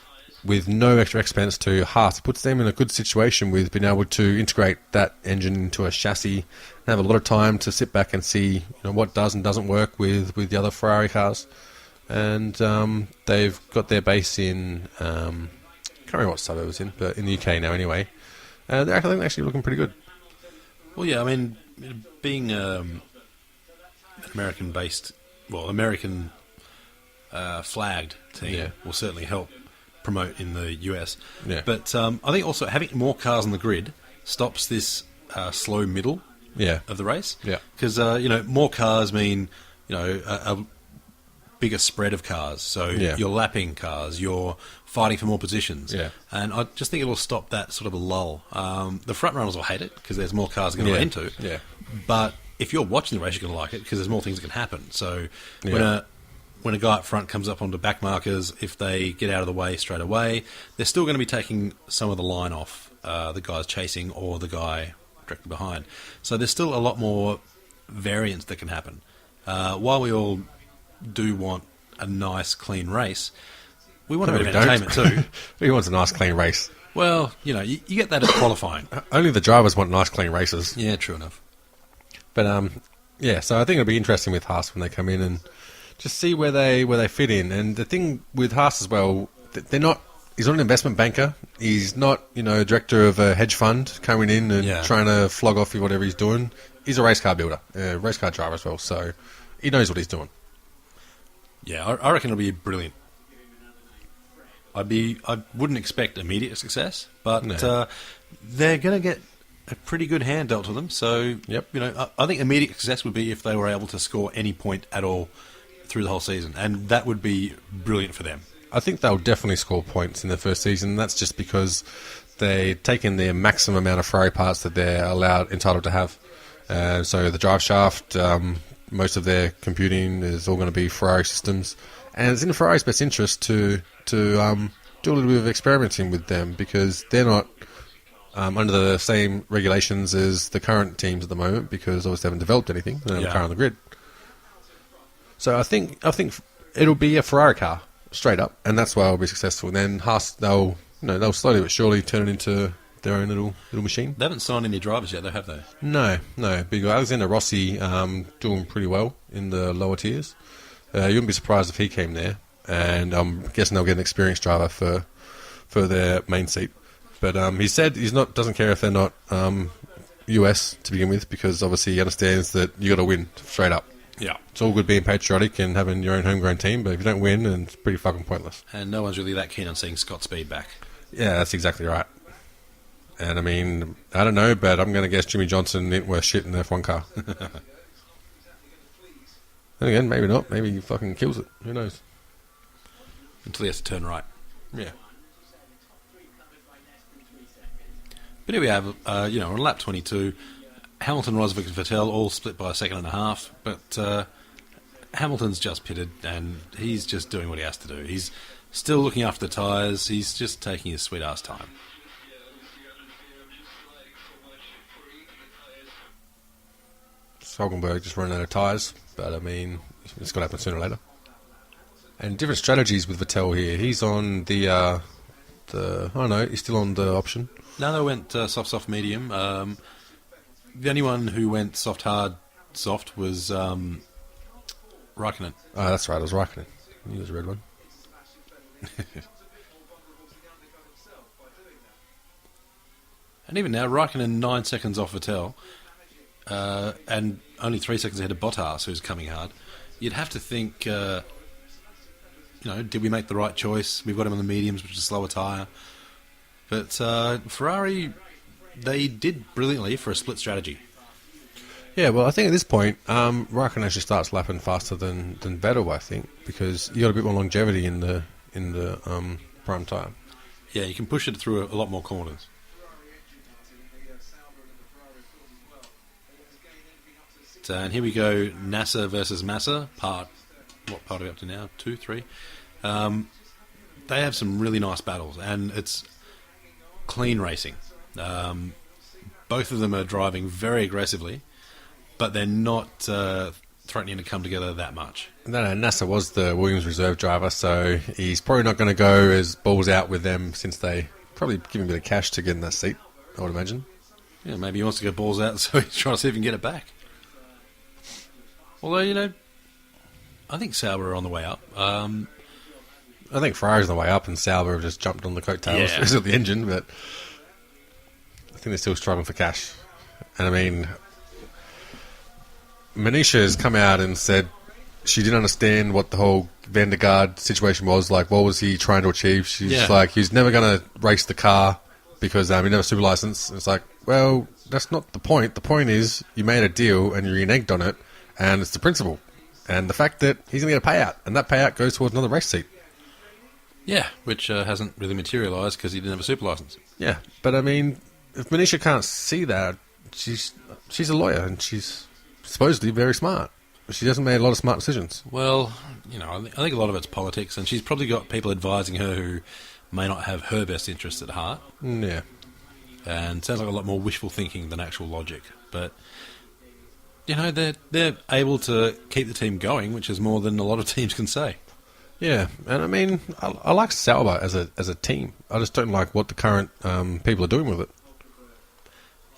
with no extra expense to Haas, it puts them in a good situation with being able to integrate that engine into a chassis and have a lot of time to sit back and see what does and doesn't work with the other Ferrari cars. And they've got their base in, I can't remember what suburb it was in, but in the UK now anyway. They're actually looking pretty good. Well, yeah, I mean, being an American-based, American flagged team will certainly help promote in the US. Yeah. But I think also having more cars on the grid stops this slow middle of the race. Yeah. Because, more cars mean, a bigger spread of cars. So you're lapping cars, you're fighting for more positions. Yeah. And I just think it'll stop that sort of a lull. The front runners will hate it because there's more cars going to run into. Yeah. But if you're watching the race, you're going to like it because there's more things that can happen. So when a guy up front comes up onto back markers, if they get out of the way straight away, they're still going to be taking some of the line off the guys chasing or the guy directly behind. So there's still a lot more variance that can happen. While we all do want a nice, clean race, we want a bit of entertainment too. Who wants a nice, clean race? Well, you get that at qualifying. Only the drivers want nice, clean races. Yeah, true enough. But so I think it'll be interesting with Haas when they come in and just see where they fit in. And the thing with Haas as well, he's not an investment banker. He's not, director of a hedge fund coming in and trying to flog off with whatever he's doing. He's a race car builder, a race car driver as well, so he knows what he's doing. Yeah, I reckon it'll be brilliant. I wouldn't expect immediate success, but they're going to get a pretty good hand dealt to them. So, I think immediate success would be if they were able to score any point at all through the whole season, and that would be brilliant for them. I think they'll definitely score points in their first season. That's just because they're taking their maximum amount of Ferrari parts that they're entitled to have. So the drive shaft, most of their computing is all going to be Ferrari systems, and it's in Ferrari's best interest to do a little bit of experimenting with them because they're not under the same regulations as the current teams at the moment because obviously they haven't developed anything. They don't have a car on the grid. So I think it'll be a Ferrari car straight up, and that's why it'll be successful. And then Haas, they'll slowly but surely turn it into their own little machine. They haven't signed any drivers yet, though, have they? No. Big Alexander Rossi doing pretty well in the lower tiers. You wouldn't be surprised if he came there, and I'm guessing they'll get an experienced driver for their main seat. But he said doesn't care if they're not US to begin with, because obviously he understands that you got to win straight up. Yeah. It's all good being patriotic and having your own homegrown team, but if you don't win, then it's pretty fucking pointless. And no one's really that keen on seeing Scott Speed back. Yeah, that's exactly right. And I mean, I don't know, but I'm going to guess Jimmy Johnson ain't worth shit in the F1 car. Then again, maybe not. Maybe he fucking kills it. Who knows? Until he has to turn right. Yeah. But here we have, on lap 22, Hamilton, Rosberg and Vettel all split by a second and a half, but Hamilton's just pitted and he's just doing what he has to do. He's still looking after the tyres, he's just taking his sweet-ass time. Hulkenberg just running out of tyres, but I mean, it's got to happen sooner or later. And different strategies with Vettel here. He's on the I don't know, he's still on the option. No, they went soft, medium. The only one who went soft, hard, soft was Raikkonen. Oh, that's right, it was Raikkonen. He was a red one. And even now, Raikkonen 9 seconds off Vettel, and only 3 seconds ahead of Bottas, who's coming hard. You'd have to think, did we make the right choice? We've got him on the mediums, which is a slower tyre. But Ferrari, they did brilliantly for a split strategy. Yeah, well, I think at this point, Raikkonen actually starts lapping faster than Vettel, I think, because you got a bit more longevity in the prime tyre. Yeah, you can push it through a lot more corners. And here we go, Nasser versus Massa, what part are we up to now? 2, 3? They have some really nice battles, and it's clean racing. Both of them are driving very aggressively, but they're not threatening to come together that much. No, Nasser was the Williams reserve driver, so he's probably not going to go as balls out with them since they probably give him a bit of cash to get in that seat, I would imagine. Yeah, maybe he wants to go balls out, so he's trying to see if he can get it back. Although, I think Sauber are on the way up. I think Ferrari's on the way up, and Sauber have just jumped on the coattails of the engine, but I think they're still struggling for cash. And I mean, Manisha has come out and said she didn't understand what the whole Van der Gaard situation was. Like, what was he trying to achieve? She's like, he's never going to race the car because he never has a super license. And it's like, well, that's not the point. The point is you made a deal and you reneged on it, and it's the principle. And the fact that he's going to get a payout, and that payout goes towards another race seat. Yeah, which hasn't really materialised because he didn't have a super licence. Yeah, but I mean, if Manisha can't see that, she's a lawyer and she's supposedly very smart. She hasn't made a lot of smart decisions. Well, I think a lot of it's politics, and she's probably got people advising her who may not have her best interests at heart. Yeah. And sounds like a lot more wishful thinking than actual logic. But, they're able to keep the team going, which is more than a lot of teams can say. Yeah, and I mean, I like Sauber as a team. I just don't like what the current people are doing with it.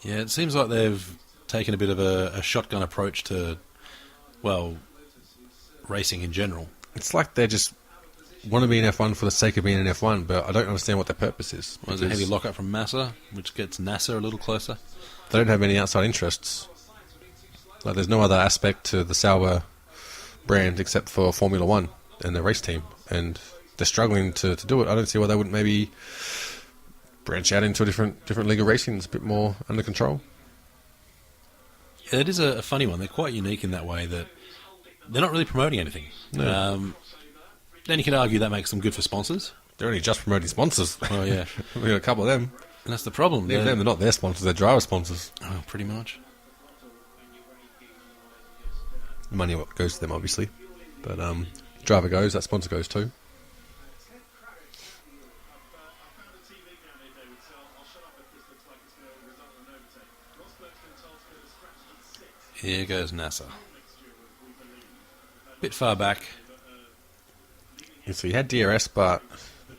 Yeah, it seems like they've taken a bit of a shotgun approach to, racing in general. It's like they just want to be in F1 for the sake of being in F1, but I don't understand what their purpose is. There's a heavy lockup from Massa, which gets NASA a little closer. They don't have any outside interests. Like, there's no other aspect to the Sauber brand except for Formula One and their race team, and they're struggling to do it. I don't see why they wouldn't maybe branch out into a different league of racing that's a bit more under control. Yeah, it is a funny one. They're quite unique in that way that they're not really promoting anything. No. Then you could argue that makes them good for sponsors. They're only just promoting sponsors. Oh, yeah. We got a couple of them. And that's the problem. They're not their sponsors, they're driver sponsors. Oh, pretty much. Money goes to them, obviously. But driver goes, that sponsor goes too. Here goes NASA. Bit far back. Yeah, so you had DRS, but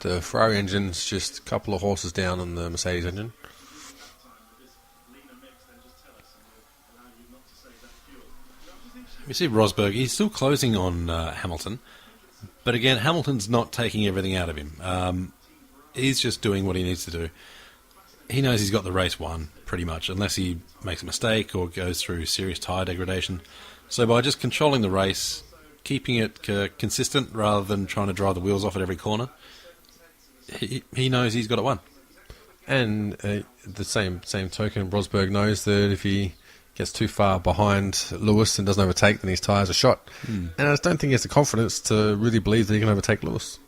the Ferrari engine's just a couple of horses down on the Mercedes engine. We see Rosberg, he's still closing on Hamilton. But again, Hamilton's not taking everything out of him. He's just doing what he needs to do. He knows he's got the race won, pretty much, unless he makes a mistake or goes through serious tyre degradation. So by just controlling the race, keeping it consistent rather than trying to drive the wheels off at every corner, he knows he's got it won. And the same token, Rosberg knows that if he gets too far behind Lewis and doesn't overtake, then his tyres are shot. And I just don't think he has the confidence to really believe that he can overtake Lewis.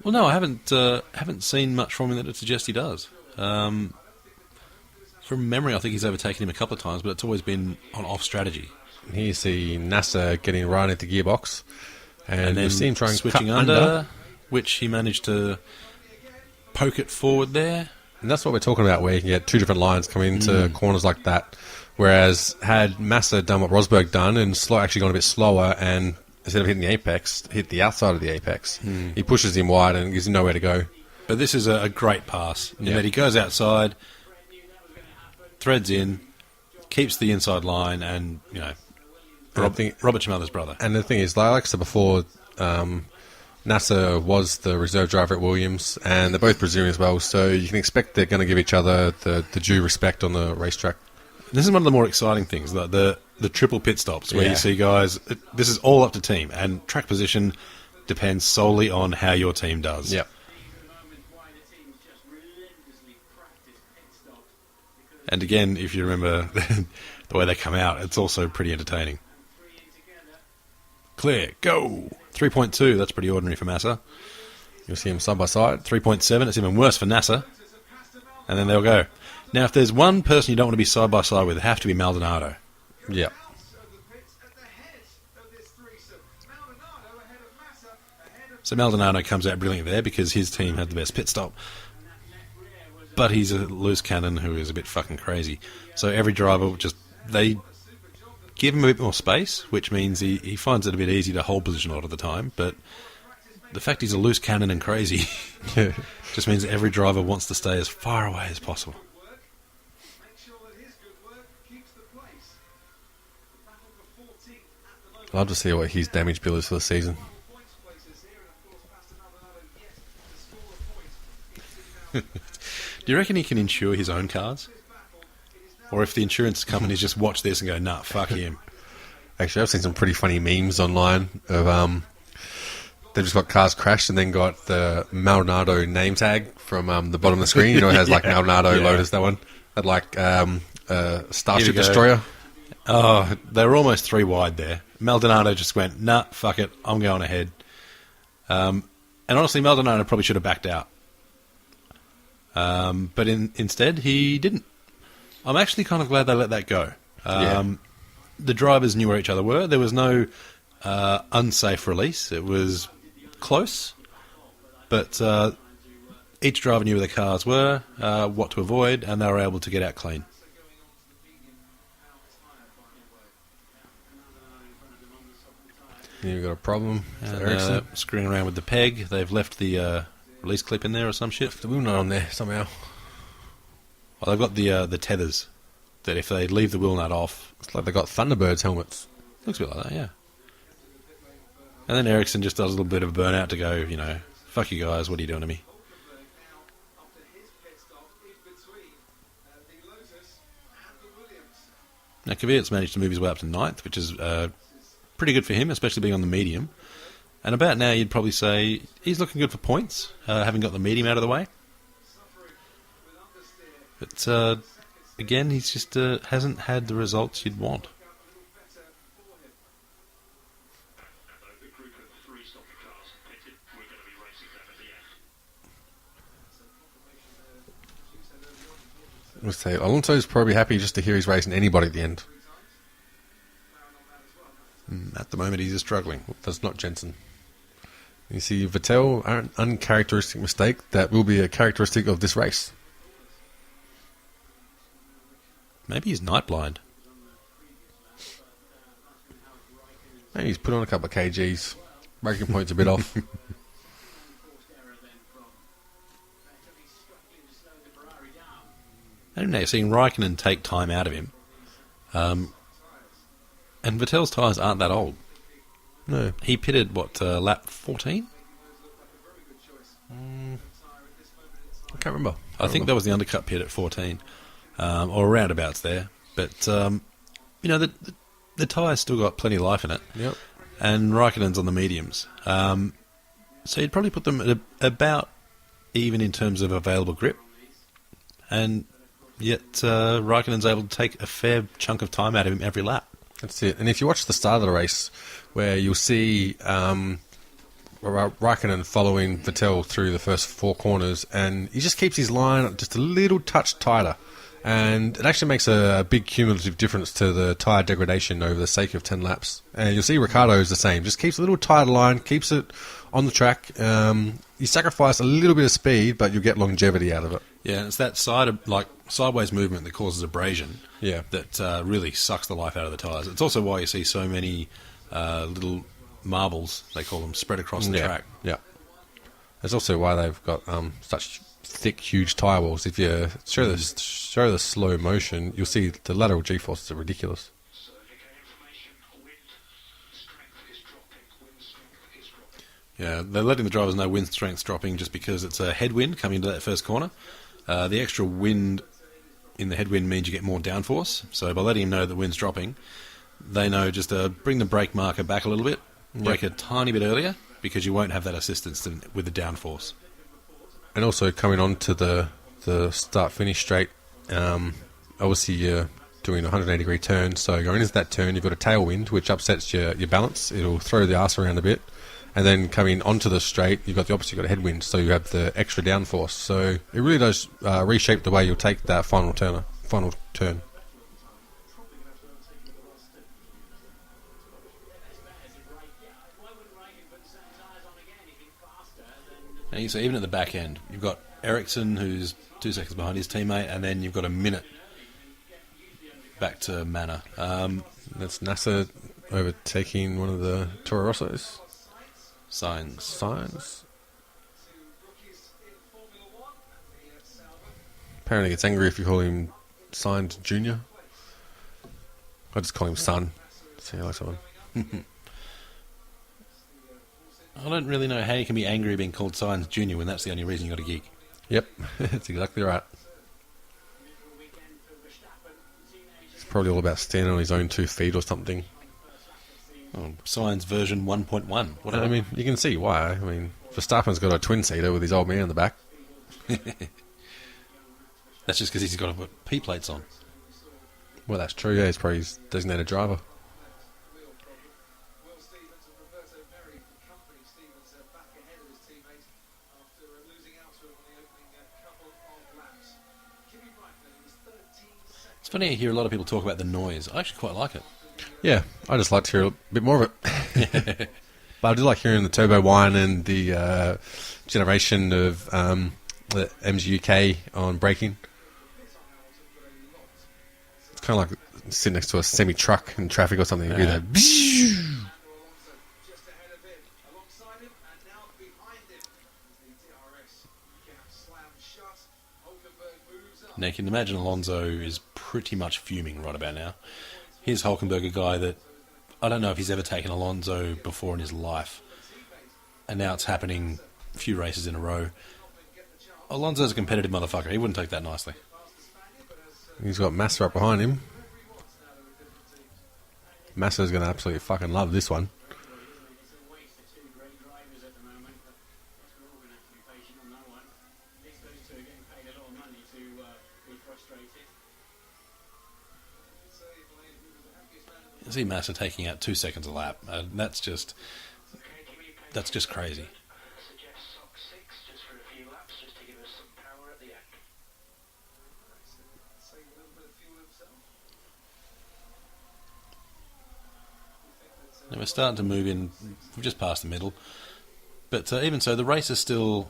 Well, no, I haven't seen much from him that would suggest he does. From memory, I think he's overtaken him a couple of times, but it's always been on off strategy. Here you see NASA getting right into the gearbox, and then you see him trying switching cut under, which he managed to poke it forward there. And that's what we're talking about, where you can get two different lines coming into corners like that. Whereas had Massa done what Rosberg done and actually gone a bit slower, and instead of hitting the apex, hit the outside of the apex, he pushes him wide and gives him nowhere to go. But this is a great pass in that he goes outside, threads in, keeps the inside line, and Robert Schmeller's brother. And the thing is, like I said before, NASA was the reserve driver at Williams, and they're both Brazilian as well, so you can expect they're going to give each other the due respect on the racetrack. This is one of the more exciting things, the triple pit stops, where you see guys, this is all up to team, and track position depends solely on how your team does. Yep. And again, if you remember the way they come out, it's also pretty entertaining. Clear, go! 3.2, that's pretty ordinary for Massa. You'll see them side by side. 3.7, it's even worse for NASA. And then they'll go. Now, if there's one person you don't want to be side by side with, it have to be Maldonado. Yeah. So Maldonado comes out brilliantly there because his team had the best pit stop. But he's a loose cannon who is a bit fucking crazy. So every driver they give him a bit more space, which means he finds it a bit easy to hold position a lot of the time. But the fact he's a loose cannon and crazy just means that every driver wants to stay as far away as possible. I'd love to see what his damage bill is for the season. Do you reckon he can insure his own cars? Or if the insurance companies just watch this and go, nah, fuck him. Actually, I've seen some pretty funny memes online of they've just got cars crashed and then got the Maldonado name tag from the bottom of the screen. You know, it has like Maldonado, Lotus, that one. Had like Starship Destroyer. Oh, they were almost three wide there. Maldonado just went, nah, fuck it, I'm going ahead. And honestly, Maldonado probably should have backed out. But instead, he didn't. I'm actually kind of glad they let that go. The drivers knew where each other were. There was no unsafe release. It was close, but each driver knew where the cars were, what to avoid, and they were able to get out clean. You've got a problem. Screwing around with the peg. They've left the release clip in there or some shit. The wheel nut on there somehow. Well, they've got the tethers that if they leave the wheel nut off... It's like they've got Thunderbirds helmets. Looks a bit like that, yeah. And then Ericsson just does a little bit of a burnout to go, fuck you guys, what are you doing to me? Now, Kvyat's managed to move his way up to 9th, which is pretty good for him, especially being on the medium. And about now, you'd probably say he's looking good for points, having got the medium out of the way. But again, he's just hasn't had the results you'd want. Let's say Alonso's probably happy just to hear he's racing anybody at the end. At the moment, he's just struggling. That's not Jensen. You see, Vettel, an uncharacteristic mistake that will be a characteristic of this race. Maybe he's night blind. Maybe he's put on a couple of kgs. Braking point's a bit off. I don't know, seeing Raikkonen take time out of him. And Vettel's tyres aren't that old. No. He pitted, lap 14? I can't remember. I think that was the undercut pit at 14. Or roundabouts there. But, the tyre's still got plenty of life in it. Yep. And Raikkonen's on the mediums. So you'd probably put them at about even in terms of available grip. And yet Raikkonen's able to take a fair chunk of time out of him every lap. That's it. And if you watch the start of the race, where you'll see Raikkonen following Vettel through the first 4 corners, and he just keeps his line just a little touch tighter. And it actually makes a big cumulative difference to the tyre degradation over the sake of 10 laps. And you'll see Ricciardo is the same. Just keeps a little tighter line, keeps it on the track. You sacrifice a little bit of speed, but you'll get longevity out of it. Yeah, it's that sideways movement that causes abrasion. Yeah. That really sucks the life out of the tyres. It's also why you see so many little marbles, they call them, spread across the track. Yeah. That's also why they've got such thick, huge tyre walls. If you show the slow motion, you'll see the lateral G-forces are ridiculous. Yeah, they're letting the drivers know wind strength's dropping just because it's a headwind coming into that first corner. The extra wind in the headwind means you get more downforce. So by letting them know the wind's dropping, they know just to bring the brake marker back a little bit, brake a tiny bit earlier, because you won't have that assistance with the downforce. And also coming on to the start-finish straight, obviously you're doing a 180-degree turn, so going into that turn, you've got a tailwind, which upsets your balance. It'll throw the arse around a bit. And then coming onto the straight, you've got the opposite, you've got a headwind, so you have the extra downforce. So it really does reshape the way you'll take that final turn. And so even at the back end, you've got Ericsson, who's 2 seconds behind his teammate, and then you've got a minute back to Manor. That's NASA overtaking one of the Toro Rossos. Signs. Apparently gets angry if you call him Signs Junior. I just call him Son. See, I like that one. I don't really know how you can be angry being called Signs Junior when that's the only reason you got a gig. Yep, that's exactly right. It's probably all about standing on his own 2 feet or something. Oh, Signs version 1.1. Whatever. I mean, you can see why. I mean, Verstappen's got a twin-seater with his old man in the back. That's just because he's got to put P-plates on. Well, that's true, yeah. He's probably his designated driver. It's funny to hear a lot of people talk about the noise. I actually quite like it. Yeah, I just like to hear a bit more of it. But I do like hearing the turbo whine and the generation of the MGUK on braking. It's kind of like sitting next to a semi-truck in traffic or something. You hear that. Now, you can imagine Alonso is pretty much fuming right about now. Here's Hulkenberg, a guy that I don't know if he's ever taken Alonso before in his life. And now it's happening a few races in a row. Alonso's a competitive motherfucker. He wouldn't take that nicely. He's got Massa up behind him. Massa's going to absolutely fucking love this one. You see Massa taking out 2 seconds a lap. That's just crazy. And we're starting to move in. We've just passed the middle. But even so, the race is still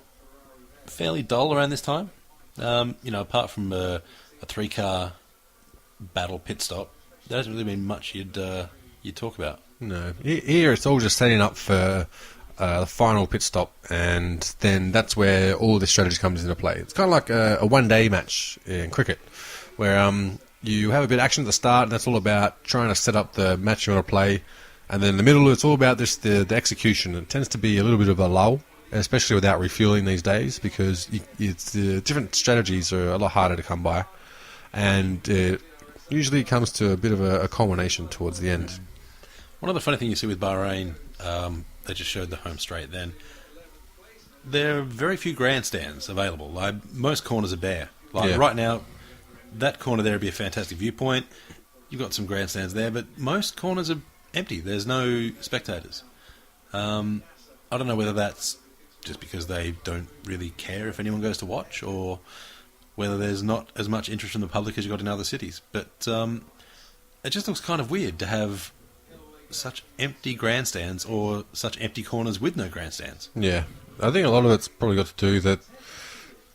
fairly dull around this time. Apart from a 3-car battle pit stop, there hasn't really been much you'd talk about. No. Here it's all just setting up for the final pit stop, and then that's where all this strategy comes into play. It's kind of like a one-day match in cricket, where you have a bit of action at the start, and that's all about trying to set up the match you want to play, and then in the middle it's all about just the execution. It tends to be a little bit of a lull, especially without refueling these days, because the different strategies are a lot harder to come by, and it usually comes to a bit of a culmination towards the end. One of the funny things you see with Bahrain, they just showed the home straight then, there are very few grandstands available. Like, most corners are bare. Right now, that corner there would be a fantastic viewpoint. You've got some grandstands there, but most corners are empty. There's no spectators. I don't know whether that's just because they don't really care if anyone goes to watch, or whether there's not as much interest from the public as you've got in other cities. But it just looks kind of weird to have such empty grandstands, or such empty corners with no grandstands. Yeah, I think a lot of it's probably got to do that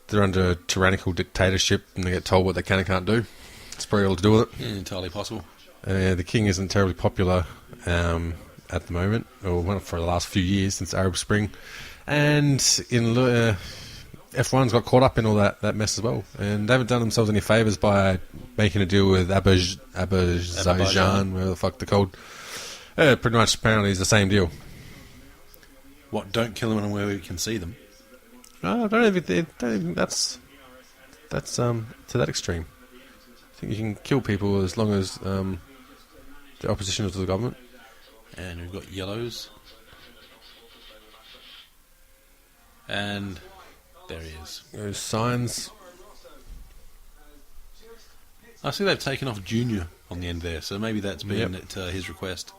they're under a tyrannical dictatorship and they get told what they can and can't do. It's probably all to do with it. Yeah, entirely possible. The king isn't terribly popular at the moment, or for the last few years since Arab Spring, and F1's got caught up in all that mess as well, and they haven't done themselves any favours by making a deal with Azerbaijan, whatever the fuck they're called. Pretty much, apparently, it's the same deal. What? Don't kill them where we can see them? No, I don't even think that's to that extreme. I think you can kill people as long as the opposition is to the government. And we've got yellows. And there he is. Those signs. I see they've taken off Junior on the end there, so maybe that's been at his request.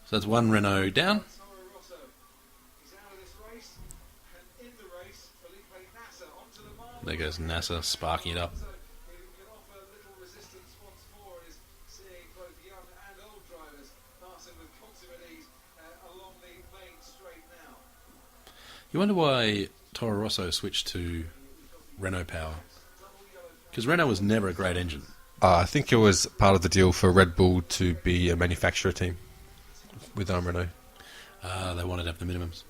So that's one Renault down. There goes NASA sparking it up. You wonder why Toro Rosso switched to Renault power. Because Renault was never a great engine. I think it was part of the deal for Red Bull to be a manufacturer team with Renault. They wanted to have the minimums.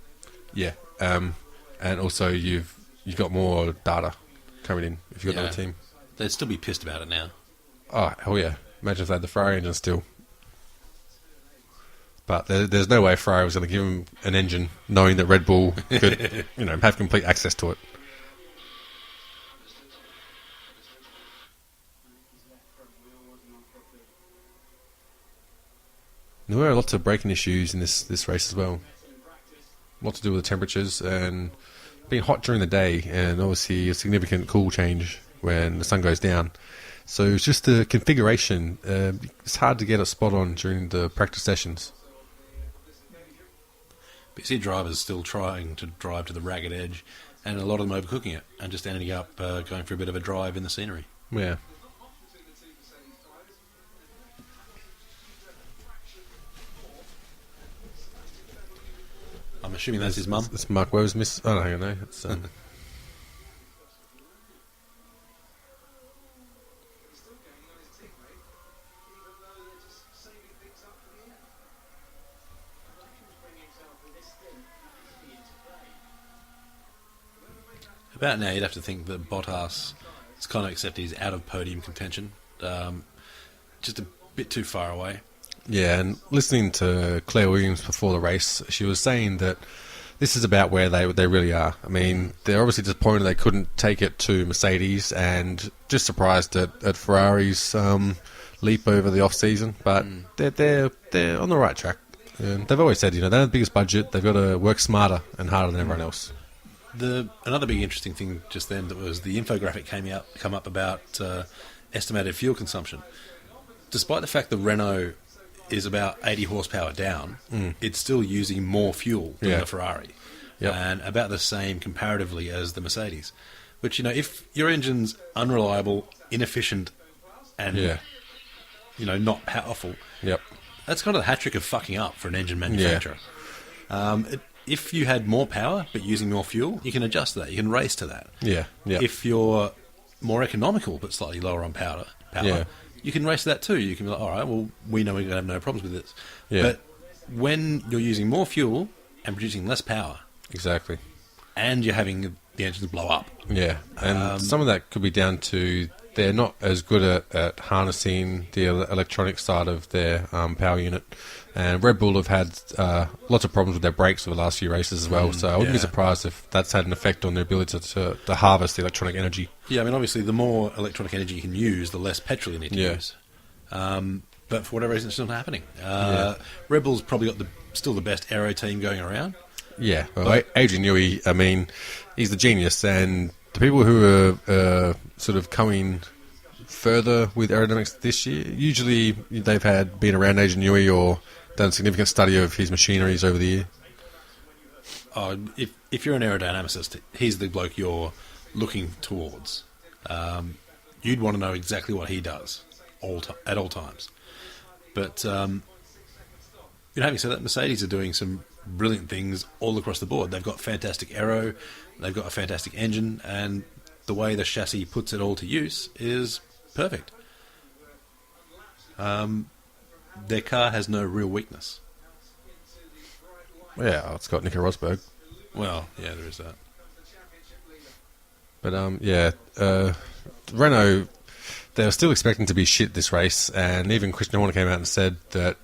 Yeah, and also you've got more data coming in if you've got another team. They'd still be pissed about it now. Oh, hell yeah. Imagine if they had the Ferrari engine still. But there's no way Ferrari was going to give them an engine knowing that Red Bull could have complete access to it. There were lots of braking issues in this race as well. Lot to do with the temperatures and being hot during the day, and obviously a significant cool change when the sun goes down. So it's just the configuration. It's hard to get it spot on during the practice sessions. But you see drivers still trying to drive to the ragged edge, and a lot of them overcooking it and just ending up going for a bit of a drive in the scenery. Yeah. I'm assuming that's his mum. It's Mark Webber's miss. Oh, hang on, no. It's, About now, you'd have to think that Bottas is kind of accepted he's out of podium contention. Just a bit too far away. Yeah, and listening to Claire Williams before the race, she was saying that this is about where they really are. I mean, they're obviously disappointed they couldn't take it to Mercedes, and just surprised at Ferrari's leap over the off-season. But they're on the right track. And they've always said, they have the biggest budget, they've got to work smarter and harder than everyone else. Another big interesting thing just then that was the infographic come up about estimated fuel consumption. Despite the fact that Renault is about 80 horsepower down, it's still using more fuel than the Ferrari. Yep. And about the same comparatively as the Mercedes. Which, if your engine's unreliable, inefficient, and Yeah. not powerful. Yep. That's kind of the hat trick of fucking up for an engine manufacturer. If you had more power but using more fuel, you can adjust to that. You can race to that. Yeah. Yeah. If you're more economical but slightly lower on power, Yeah. you can race to that too. You can be like, all right, well, we know we're going to have no problems with this. Yeah. But when you're using more fuel and producing less power, Exactly. and you're having the engines blow up, Yeah, and some of that could be down to they're not as good at harnessing the electronic side of their power unit. And Red Bull have had lots of problems with their brakes over the last few races as well, so I wouldn't be surprised if that's had an effect on their ability to harvest the electronic energy. Yeah, I mean, obviously, the more electronic energy you can use, the less petrol you need to use. But for whatever reason, it's not happening. Red Bull's probably got still the best aero team going around. Yeah, well, Adrian Newey, I mean, he's the genius, and the people who are sort of coming further with aerodynamics this year, usually they've been around Adrian Newey or done a significant study of his machineries over the year. If you're an aerodynamicist, he's the bloke you're looking towards. You'd want to know exactly what he does at all times. But having said that, Mercedes are doing some brilliant things all across the board. They've got fantastic aero, they've got a fantastic engine, and the way the chassis puts it all to use is perfect. Their car has no real weakness. Yeah, it's got Nico Rosberg. Well, yeah, there is that. But Renault, they were still expecting to be shit this race, and even Christian Horner came out and said that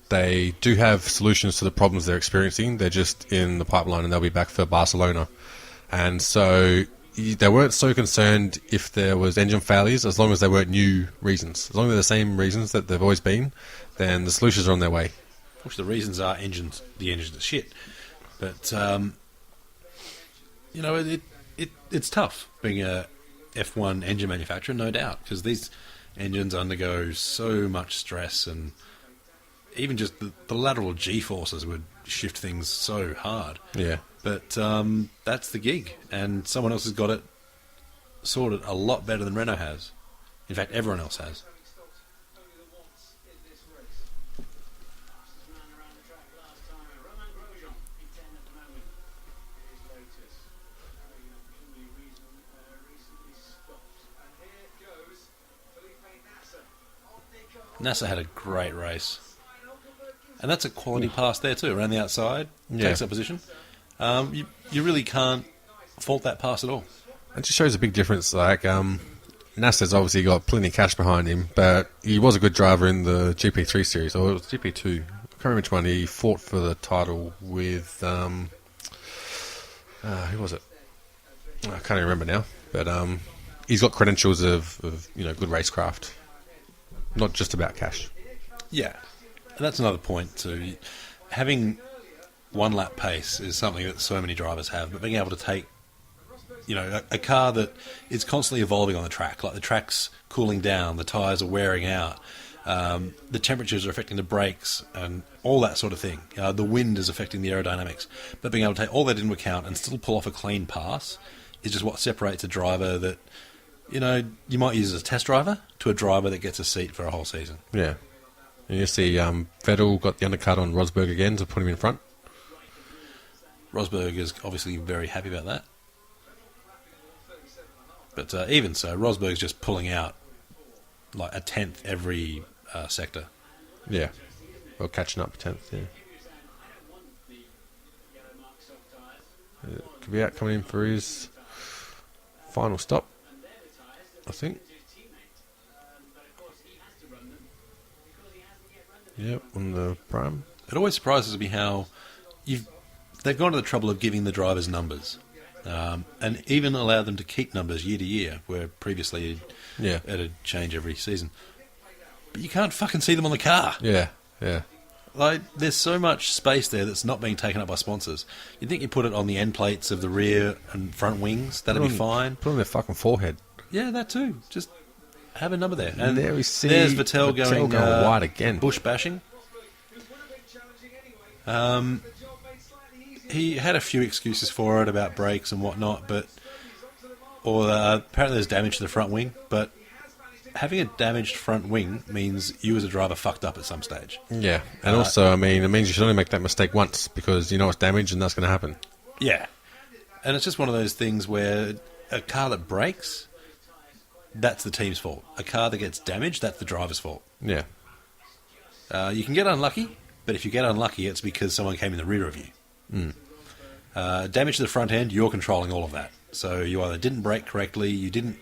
they do have solutions to the problems they're experiencing. They're just in the pipeline, and they'll be back for Barcelona. And so they weren't so concerned if there was engine failures, as long as they weren't new reasons. As long as they're the same reasons that they've always been, then the solutions are on their way. Which the reasons are the engines are shit. But, it's tough being a F1 engine manufacturer, no doubt, because these engines undergo so much stress, and even just the lateral G-forces would shift things so hard. Yeah. But that's the gig, and someone else has got it sorted a lot better than Renault has. In fact, everyone else has. NASA had a great race. And that's a quality pass there too, around the outside, takes up position. You really can't fault that pass at all. It just shows a big difference. Like, Nasser's obviously got plenty of cash behind him, but he was a good driver in the GP3 series, or it was GP2. I can't remember which one. He fought for the title with, who was it? I can't even remember now. But he's got credentials of good racecraft. Not just about cash. Yeah. And that's another point too. Having one lap pace is something that so many drivers have, but being able to take, a car that is constantly evolving on the track, like the track's cooling down, the tyres are wearing out, the temperatures are affecting the brakes, and all that sort of thing. The wind is affecting the aerodynamics. But being able to take all that into account and still pull off a clean pass is just what separates a driver that, you might use as a test driver to a driver that gets a seat for a whole season. Yeah. And you see Vettel got the undercut on Rosberg again to put him in front. Rosberg is obviously very happy about that. But even so, Rosberg's just pulling out like a tenth every sector. Yeah. Well, catching up a tenth, yeah. Kvyat coming in for his final stop, I think. Yep, on the prime. It always surprises me how they've gone to the trouble of giving the drivers numbers, and even allow them to keep numbers year to year, where previously it'd change every season. But you can't fucking see them on the car. Yeah. Like, there's so much space there that's not being taken up by sponsors. You'd think you put it on the end plates of the rear and front wings, that'd be fine. Put it on their fucking forehead. Yeah, that too. Just have a number there. And there we see there's Vettel going wide again. Bush bashing. He had a few excuses for it about brakes and whatnot, apparently there's damage to the front wing, but having a damaged front wing means you as a driver fucked up at some stage. Yeah, and also, I mean, it means you should only make that mistake once because you know it's damaged and that's going to happen. Yeah. And it's just one of those things where a car that breaks, that's the team's fault. A car that gets damaged, that's the driver's fault. Yeah. You can get unlucky, but if you get unlucky, it's because someone came in the rear of you. Damage to the front end, you're controlling all of that. So you either didn't brake correctly, you didn't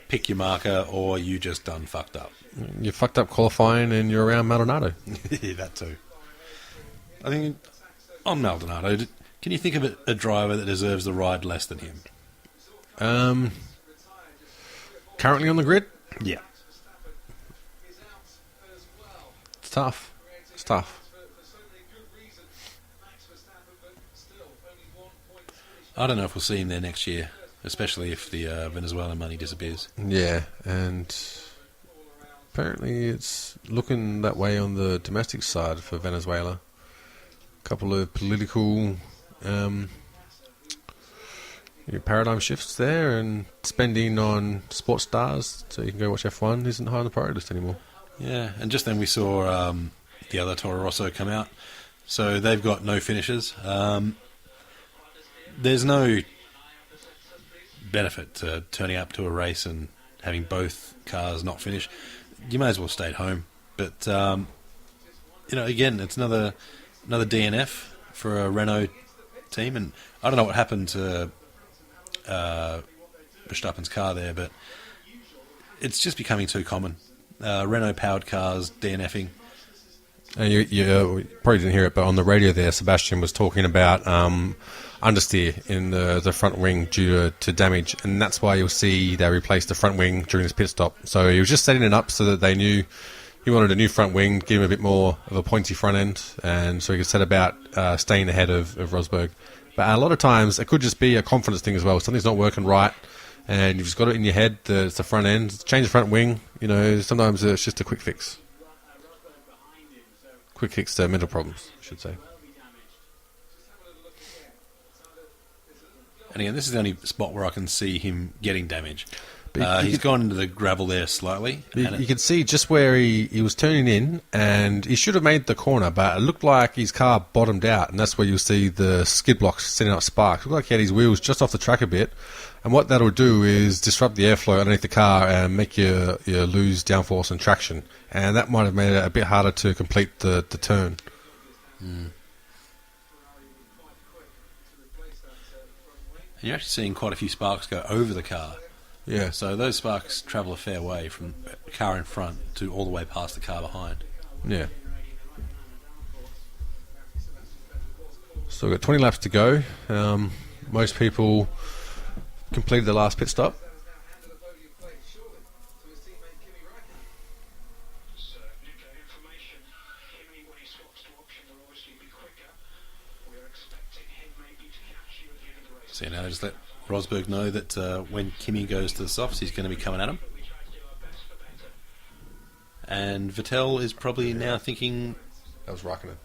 pick your marker, or you just done fucked up. You fucked up qualifying and you're around Maldonado. Yeah, that too. I think on Maldonado, can you think of a driver that deserves the ride less than him? Currently on the grid? Yeah. It's tough. It's tough. I don't know if we'll see him there next year, especially if the Venezuelan money disappears. Yeah, and apparently it's looking that way on the domestic side for Venezuela. A couple of political paradigm shifts there, and spending on sports stars so you can go watch F1 isn't high on the priority list anymore. Yeah, and just then we saw the other Toro Rosso come out. So they've got no finishers. There's no benefit to turning up to a race and having both cars not finish. You may as well stay at home. But, again, it's another DNF for a Renault team. And I don't know what happened to Verstappen's car there, but it's just becoming too common. Renault-powered cars DNFing. You probably didn't hear it, but on the radio there, Sebastian was talking about understeer in the front wing due to damage, and that's why you'll see they replaced the front wing during this pit stop. So he was just setting it up so that they knew he wanted a new front wing, give him a bit more of a pointy front end, and so he could set about staying ahead of Rosberg. But a lot of times, it could just be a confidence thing as well. Something's not working right, and you've just got it in your head that it's the front end. Change the front wing, sometimes it's just a quick fix. Quick fix to mental problems, I should say. And again, this is the only spot where I can see him getting damage. But he's gone into the gravel there slightly. You can see just where he was turning in, and he should have made the corner, but it looked like his car bottomed out, and that's where you'll see the skid blocks sending up sparks. It looked like he had his wheels just off the track a bit, and what that'll do is disrupt the airflow underneath the car and make you lose downforce and traction, and that might have made it a bit harder to complete the turn. And you're actually seeing quite a few sparks go over the car. Yeah. So those sparks travel a fair way from the car in front to all the way past the car behind. Yeah. So we've got 20 laps to go. Most people completed the last pit stop. So now just let Rosberg know that when Kimi goes to the softs, he's going to be coming at him. And Vettel is probably now thinking... That was Raikkonen.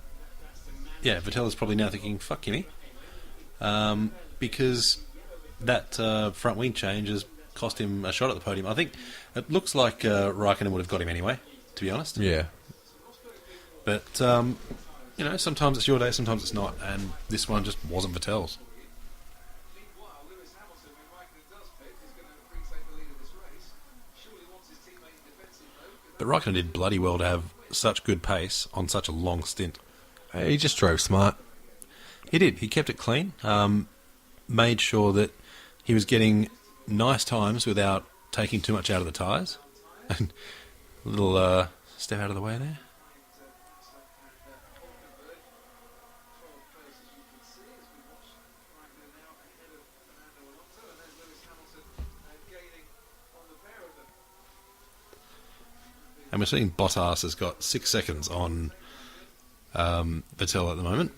Yeah, Vettel is probably now thinking, fuck Kimi. Because that front wing change has cost him a shot at the podium. I think it looks like Raikkonen would have got him anyway, to be honest. Yeah. But, sometimes it's your day, sometimes it's not. And this one just wasn't Vettel's. But Raikkonen did bloody well to have such good pace on such a long stint. He just drove smart. He did. He kept it clean. Made sure that he was getting nice times without taking too much out of the tyres. A little step out of the way there. And we're seeing Bottas has got 6 seconds on Vettel at the moment.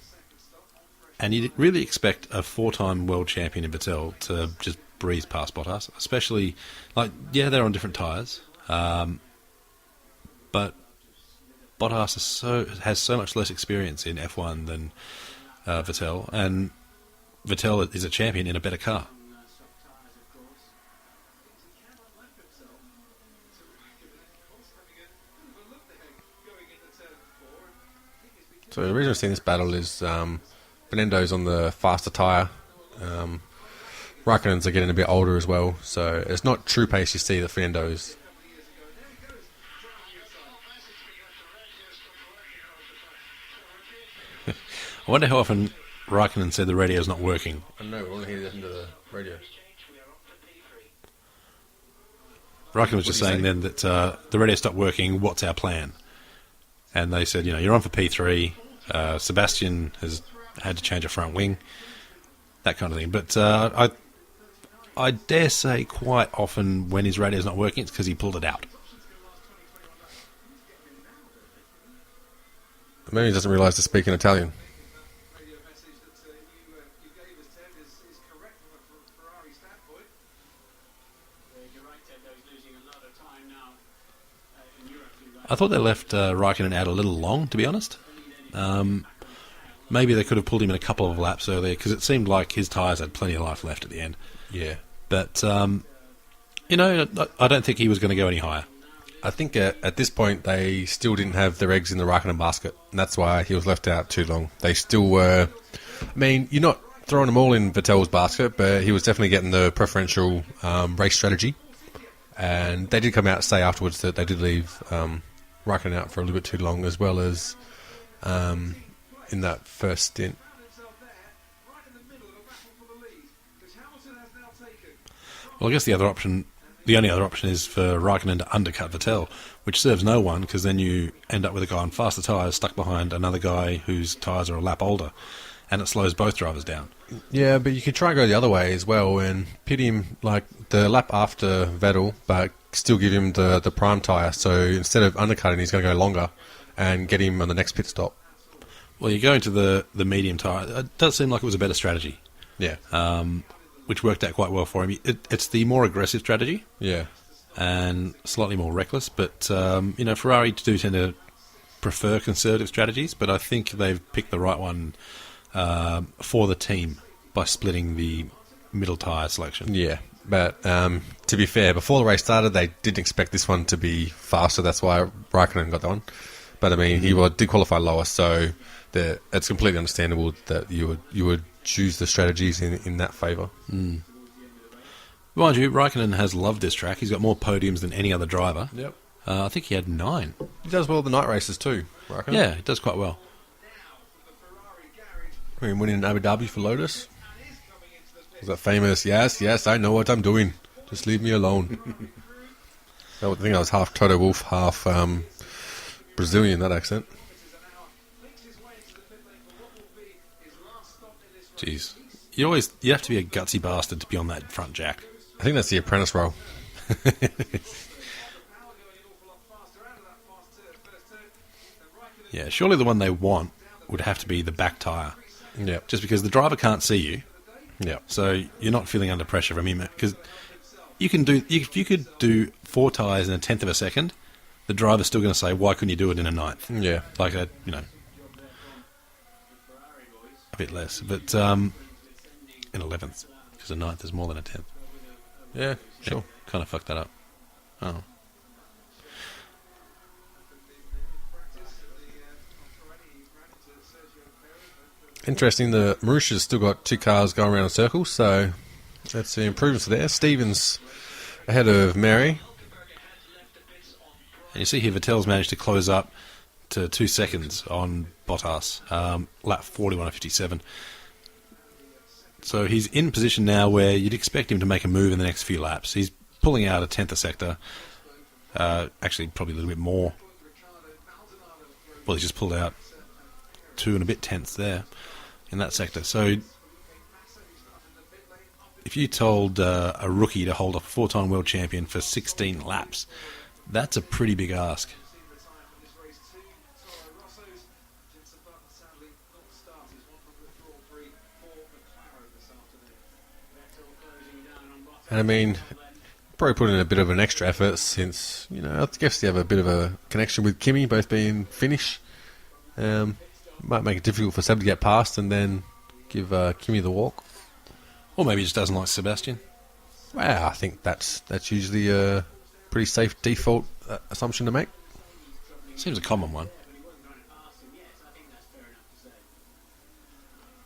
And you'd really expect a 4-time world champion in Vettel to just breeze past Bottas. Especially, they're on different tyres. But Bottas has so much less experience in F1 than Vettel. And Vettel is a champion in a better car. So the reason we're seeing this battle is Fernando's on the faster tyre. Raikkonen's are getting a bit older as well, so it's not true pace you see the Fernando's. I wonder how often Raikkonen said the radio's not working. I know, we want to hear this into the radio. Raikkonen was just saying then that the radio stopped working, what's our plan? And they said, you're on for P3, Sebastian has had to change a front wing, that kind of thing. But I dare say quite often when his radio's not working, it's because he pulled it out. Maybe he doesn't realise to speak in Italian. I thought they left Raikkonen out a little long, to be honest. Maybe they could have pulled him in a couple of laps earlier, because it seemed like his tyres had plenty of life left at the end. Yeah. But, I don't think he was going to go any higher. I think at this point they still didn't have their eggs in the Raikkonen basket, and that's why he was left out too long. They still were... I mean, you're not throwing them all in Vettel's basket, but he was definitely getting the preferential race strategy. And they did come out and say afterwards that they did leave Raikkonen out for a little bit too long, as well as in that first stint. Well, I guess the only other option is for Raikkonen to undercut Vettel, which serves no one, because then you end up with a guy on faster tyres stuck behind another guy whose tyres are a lap older, and it slows both drivers down. Yeah, but you could try and go the other way as well and pit him like the lap after Vettel, but still give him the prime tyre. So instead of undercutting, he's going to go longer and get him on the next pit stop. Well, you're going to the medium tyre. It does seem like it was a better strategy. Yeah. Which worked out quite well for him. It's the more aggressive strategy. Yeah. And slightly more reckless. But, Ferrari do tend to prefer conservative strategies, but I think they've picked the right one for the team by splitting the middle tyre selection. Yeah, but to be fair, before the race started, they didn't expect this one to be faster. That's why Raikkonen got that one. But I mean, he did qualify lower, so it's completely understandable that you would choose the strategies in that favour. Mm. Mind you, Raikkonen has loved this track. He's got more podiums than any other driver. Yep. I think he had 9. He does well at the night races too, Raikkonen. Yeah, he does quite well. I mean, winning in Abu Dhabi for Lotus. Was that famous? Yes, I know what I'm doing. Just leave me alone. I think I was half Toto Wolff, half Brazilian, that accent. Jeez. You have to be a gutsy bastard to be on that front jack. I think that's the apprentice role. Yeah, surely the one they want would have to be the back tyre. Yeah. Just because the driver can't see you. Yeah. So you're not feeling under pressure from him. Because if you could do 4 tyres in a tenth of a second, the driver's still going to say, why couldn't you do it in a ninth? Yeah. Like a bit less. But in 11th. Because a ninth is more than a tenth. Yeah, sure. Yeah, kind of fucked that up. Oh. Interesting, the Marussia's still got 2 cars going around in circles, so that's the improvements there. Stevens ahead of Mary. And you see here Vettel's managed to close up to 2 seconds on Bottas, lap 41.57. So he's in position now where you'd expect him to make a move in the next few laps. He's pulling out a tenth a sector, actually probably a little bit more. Well, he's just pulled out 2 and a bit tenths there in that sector. So if you told a rookie to hold off a 4-time world champion for 16 laps, that's a pretty big ask. And I mean, probably put in a bit of an extra effort since, I guess they have a bit of a connection with Kimi, both being Finnish. Might make it difficult for Seb to get past and then give Kimi the walk. Or maybe he just doesn't like Sebastian. Well, I think that's usually a pretty safe default assumption to make. Seems a common one.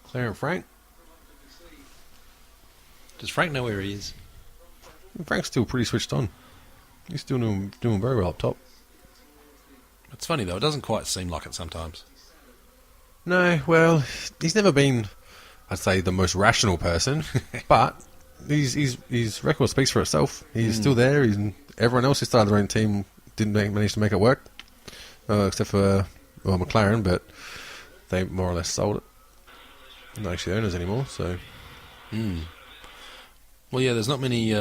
Claire and Frank. Does Frank know where he is? Frank's still pretty switched on. He's still doing very well up top. It's funny though, it doesn't quite seem like it sometimes. No, well, he's never been, I'd say, the most rational person, but his record speaks for itself. He's still there. Everyone else who started their own team didn't manage to make it work, except for McLaren, but they more or less sold it. They're not actually owners anymore, so... Well, yeah, there's not many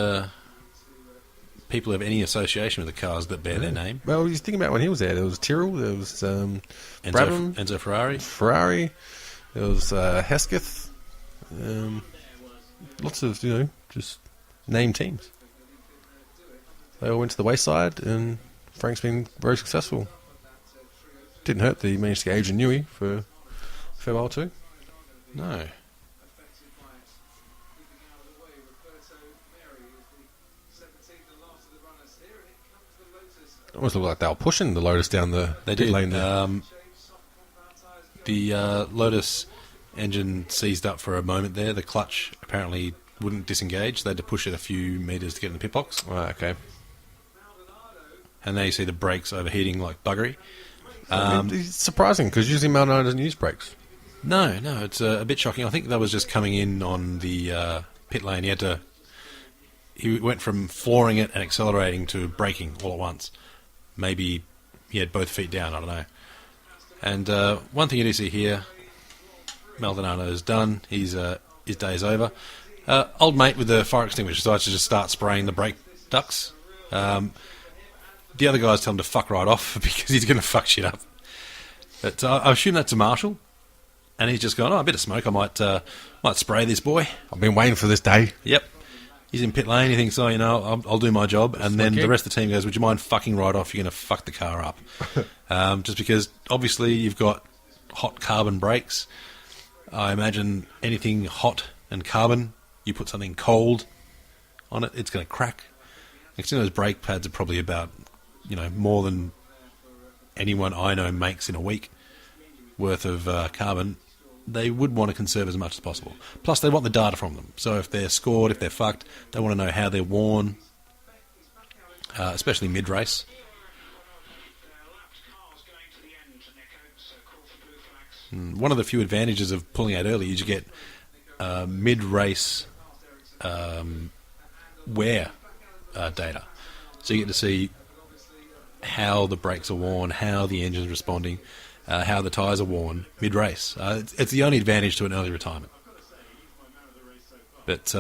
people who have any association with the cars that bear their name. Well, you think about when he was there was Tyrrell, there was Brabham, Enzo Ferrari, there was Hesketh, lots of, just name teams. They all went to the wayside, and Frank's been very successful. Didn't hurt that he managed to get Adrian Newey for a fair while too. No. Almost looked like they were pushing the Lotus down the pit lane there. The Lotus engine seized up for a moment there. The clutch apparently wouldn't disengage. They had to push it a few metres to get in the pit box. Right, okay. And now you see the brakes overheating like buggery. It's surprising, because usually Maldonado doesn't use brakes. No, it's a bit shocking. I think that was just coming in on the pit lane. He went from flooring it and accelerating to braking all at once. Maybe he had both feet down, I don't know. And one thing you do see here, Maldonado's done. His day's over. Old mate with the fire extinguisher decides to just start spraying the brake ducts. The other guys tell him to fuck right off because he's going to fuck shit up. But I assume that's a marshal. And he's just gone, a bit of smoke, I might spray this boy. I've been waiting for this day. Yep. He's in pit lane, he thinks, I'll do my job. And then the rest of the team goes, would you mind fucking right off? You're going to fuck the car up. Just because, obviously, you've got hot carbon brakes. I imagine anything hot and carbon, you put something cold on it, it's going to crack. Next thing, those brake pads are probably about, more than anyone I know makes in a week worth of carbon. They would want to conserve as much as possible. Plus, they want the data from them. So if they're scored, if they're fucked, they want to know how they're worn, especially mid-race. One of the few advantages of pulling out early is you get mid-race wear data. So you get to see how the brakes are worn, how the engine's responding, how the tyres are worn mid-race. It's the only advantage to an early retirement. But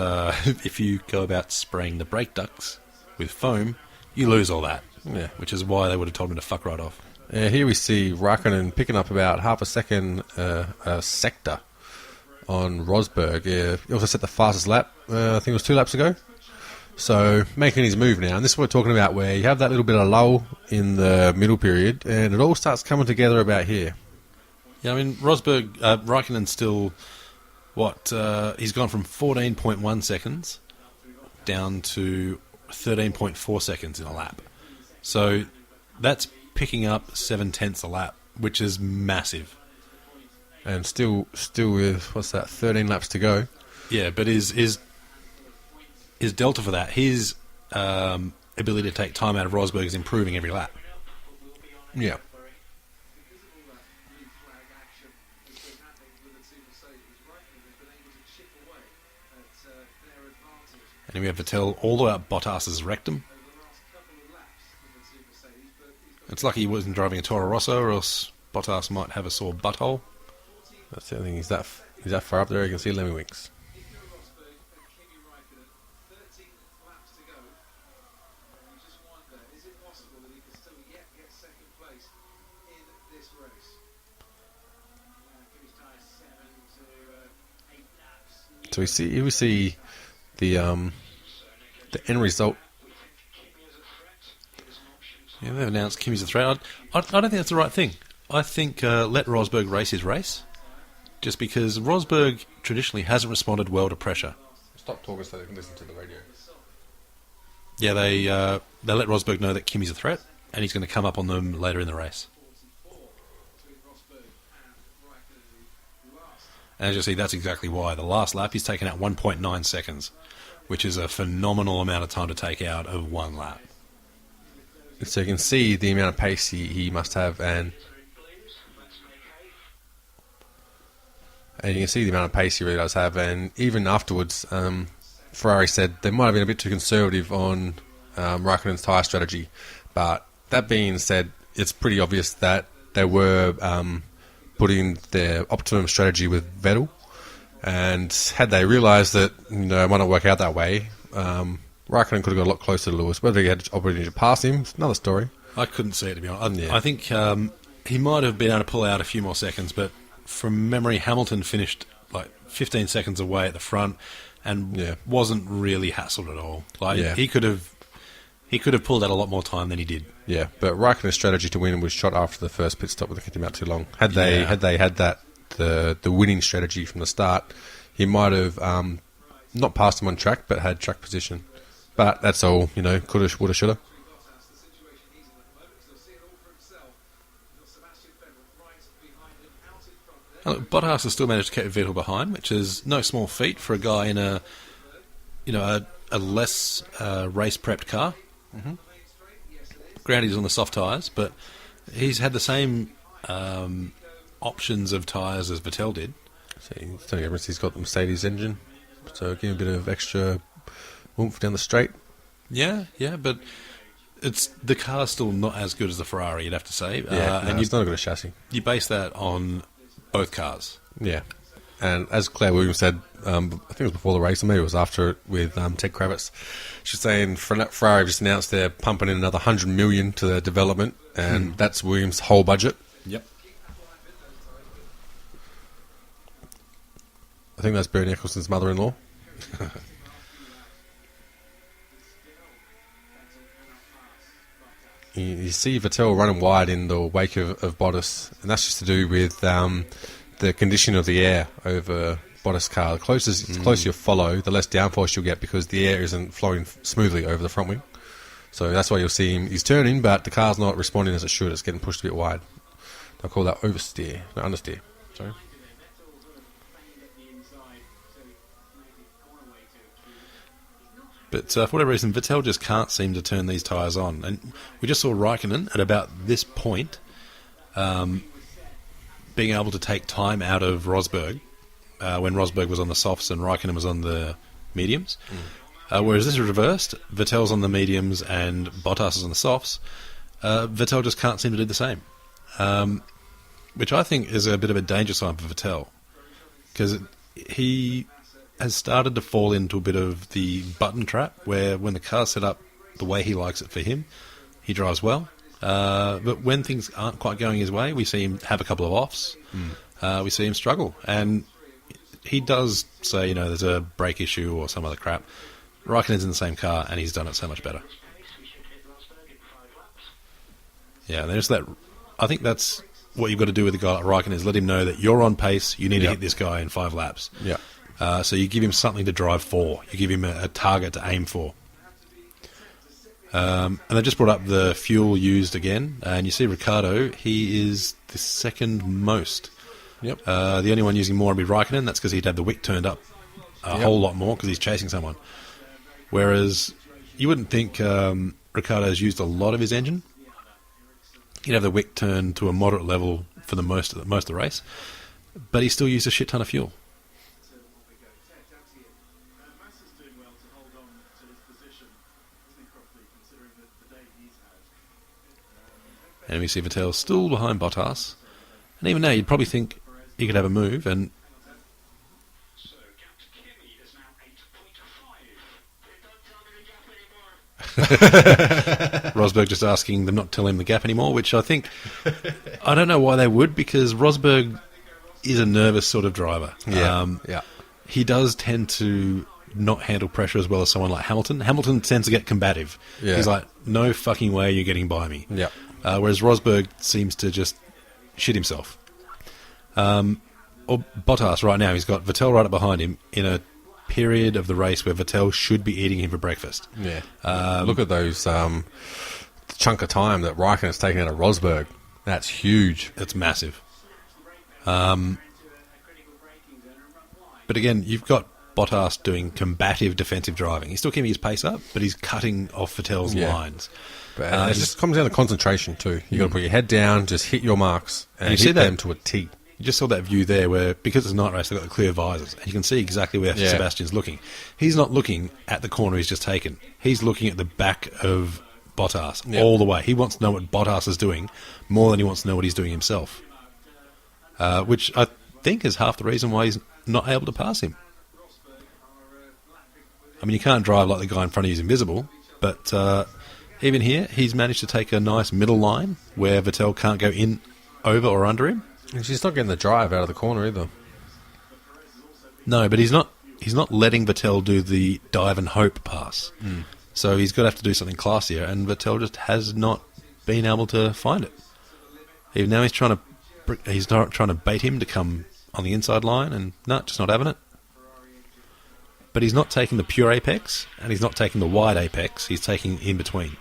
if you go about spraying the brake ducts with foam, you lose all that. Yeah. Which is why they would have told him to fuck right off. Here we see Raikkonen picking up about half a second sector on Rosberg. He also set the fastest lap, I think it was 2 laps ago. So, making his move now. And this is what we're talking about, where you have that little bit of lull in the middle period, and it all starts coming together about here. Yeah, I mean, Raikkonen's still, he's gone from 14.1 seconds down to 13.4 seconds in a lap. So, that's picking up 7/10 a lap, which is massive. And still with, 13 laps to go. Yeah, but his delta for that, his ability to take time out of Rosberg is improving every lap. Yeah. And we have to tell all about Bottas's rectum. It's lucky he wasn't driving a Toro Rosso, or else Bottas might have a sore butthole. That's the other thing. He's that far up there, you can see Lemmy Winks. So we see the end result. Yeah, they've announced Kimi's a threat. I don't think that's the right thing. I think let Rosberg race his race, just because Rosberg traditionally hasn't responded well to pressure. Stop talking so they can listen to the radio. Yeah, they let Rosberg know that Kimi's a threat, and he's going to come up on them later in the race. And as you see, that's exactly why. The last lap, he's taken out 1.9 seconds, which is a phenomenal amount of time to take out of one lap. So you can see the amount of pace he must have, and you can see the amount of pace he really does have. And even afterwards, Ferrari said they might have been a bit too conservative on Raikkonen's tyre strategy. But that being said, it's pretty obvious that they were putting their optimum strategy with Vettel. And had they realised that it might not work out that way, Raikkonen could have got a lot closer to Lewis. Whether he had the opportunity to pass him, it's another story. I couldn't see it, to be honest. Yeah. I think he might have been able to pull out a few more seconds, but from memory, Hamilton finished like 15 seconds away at the front and wasn't really hassled at all. He could have pulled out a lot more time than he did. Yeah, but Raikkonen's strategy to win was shot after the first pit stop, when they kept him out too long. Had they had that the winning strategy from the start, he might have not passed him on track, but had track position. But that's all, coulda, woulda, shoulda. Look, Bottas has still managed to keep Vettel behind, which is no small feat for a guy in a less race prepped car. Mm-hmm. Granted, he's on the soft tyres, but he's had the same options of tyres as Vettel did. So he's got the Mercedes engine, so give him a bit of extra oomph down the straight. Yeah, but the car's still not as good as the Ferrari, you'd have to say. And it's not a good chassis. You base that on both cars. Yeah. And as Claire Williams said, I think it was before the race, or maybe it was after it, with Ted Kravitz, she's saying Ferrari just announced they're pumping in another $100 million to their development, and that's Williams' whole budget. Yep. I think that's Bernie Eccleston's mother-in-law. You see Vettel running wide in the wake of Bottas, and that's just to do with the condition of the air over Bottas' car. The closer you follow, the less downforce you'll get, because the air isn't flowing smoothly over the front wing. So that's why you'll see him. He's turning, but the car's not responding as it should. It's getting pushed a bit wide. They'll call that oversteer. No, understeer. Sorry. But for whatever reason, Vettel just can't seem to turn these tyres on. And we just saw Raikkonen at about this point being able to take time out of Rosberg when Rosberg was on the softs and Raikkonen was on the mediums. Whereas this is reversed. Vettel's on the mediums and Bottas is on the softs. Vettel just can't seem to do the same. Which I think is a bit of a danger sign for Vettel. Because he has started to fall into a bit of the button trap, where when the car's set up the way he likes it for him, he drives well. But when things aren't quite going his way, we see him have a couple of offs. We see him struggle. And he does say, there's a brake issue or some other crap. Raikkonen's in the same car, and he's done it so much better. Yeah, there's that. I think that's what you've got to do with a guy like Raikkonen, is let him know that you're on pace, you need to hit this guy in 5 laps. Yeah. So you give him something to drive for. You give him a target to aim for. And they just brought up the fuel used again. And you see Ricciardo, he is the second most. Yep. The only one using more would be Raikkonen. That's because he'd have the wick turned up a whole lot more because he's chasing someone. Whereas you wouldn't think Ricciardo's used a lot of his engine. He'd have the wick turned to a moderate level for the most of the race. But he still used a shit ton of fuel. And we see Vettel still behind Bottas. And even now, you'd probably think he could have a move. And Rosberg just asking them not to tell him the gap anymore, which I think, I don't know why they would, because Rosberg is a nervous sort of driver. He does tend to not handle pressure as well as someone like Hamilton. Hamilton tends to get combative. He's like, no fucking way you're getting by me. Whereas Rosberg seems to just shit himself. Or Bottas right now, he's got Vettel right up behind him in a period of the race where Vettel should be eating him for breakfast. Look at those chunk of time that Raikkonen's taken out of Rosberg. That's huge. It's massive. But again, you've got Bottas doing combative defensive driving. He's still keeping his pace up, but he's cutting off Vettel's lines. But it just comes down to concentration too. You've got to put your head down, just hit your marks, and you hit them to a T. You just saw that view there where, because it's night race, they've got the clear visors, and you can see exactly where Sebastian's looking. He's not looking at the corner he's just taken. He's looking at the back of Bottas all the way. He wants to know what Bottas is doing more than he wants to know what he's doing himself. Which I think is half the reason why he's not able to pass him. I mean, you can't drive like the guy in front of you is invisible, but even here, he's managed to take a nice middle line where Vettel can't go in, over or under him. And she's not getting the drive out of the corner either. No, but he's not letting Vettel do the dive and hope pass. So he's going to have to do something classier, and Vettel just has not been able to find it. Even now he's trying to bait him to come on the inside line, and just not having it. But he's not taking the pure apex, and he's not taking the wide apex. He's taking in between.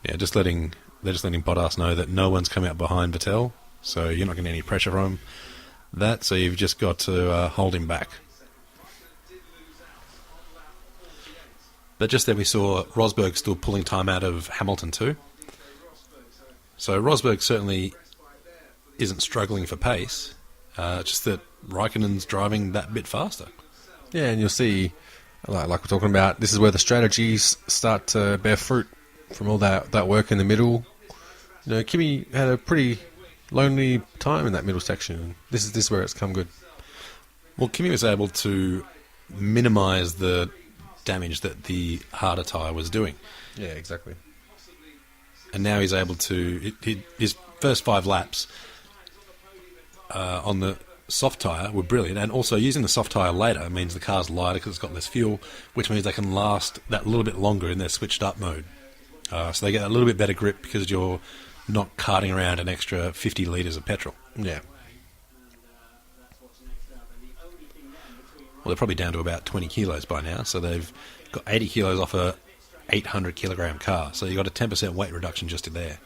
Yeah, they're just letting Bottas know that no one's coming out behind Vettel, so you're not getting any pressure from that, so you've just got to hold him back. But just then we saw Rosberg still pulling time out of Hamilton too. So Rosberg certainly isn't struggling for pace, just that Raikkonen's driving that bit faster. Yeah, and you'll see, like we're talking about, this is where the strategies start to bear fruit from all that work in the middle. You know, Kimi had a pretty lonely time in that middle section. This is where it's come good. Well, Kimi was able to minimise the damage that the harder tyre was doing. Yeah, exactly. And now he's able to... his first 5 laps on the soft tyre were brilliant, and also using the soft tyre later means the car's lighter because it's got less fuel, which means they can last that little bit longer in their switched up mode. So they get a little bit better grip because you're not carting around an extra 50 litres of petrol. Yeah. Well, they're probably down to about 20 kilos by now, so they've got 80 kilos off a 800 kilogram car, so you've got a 10% weight reduction just in there.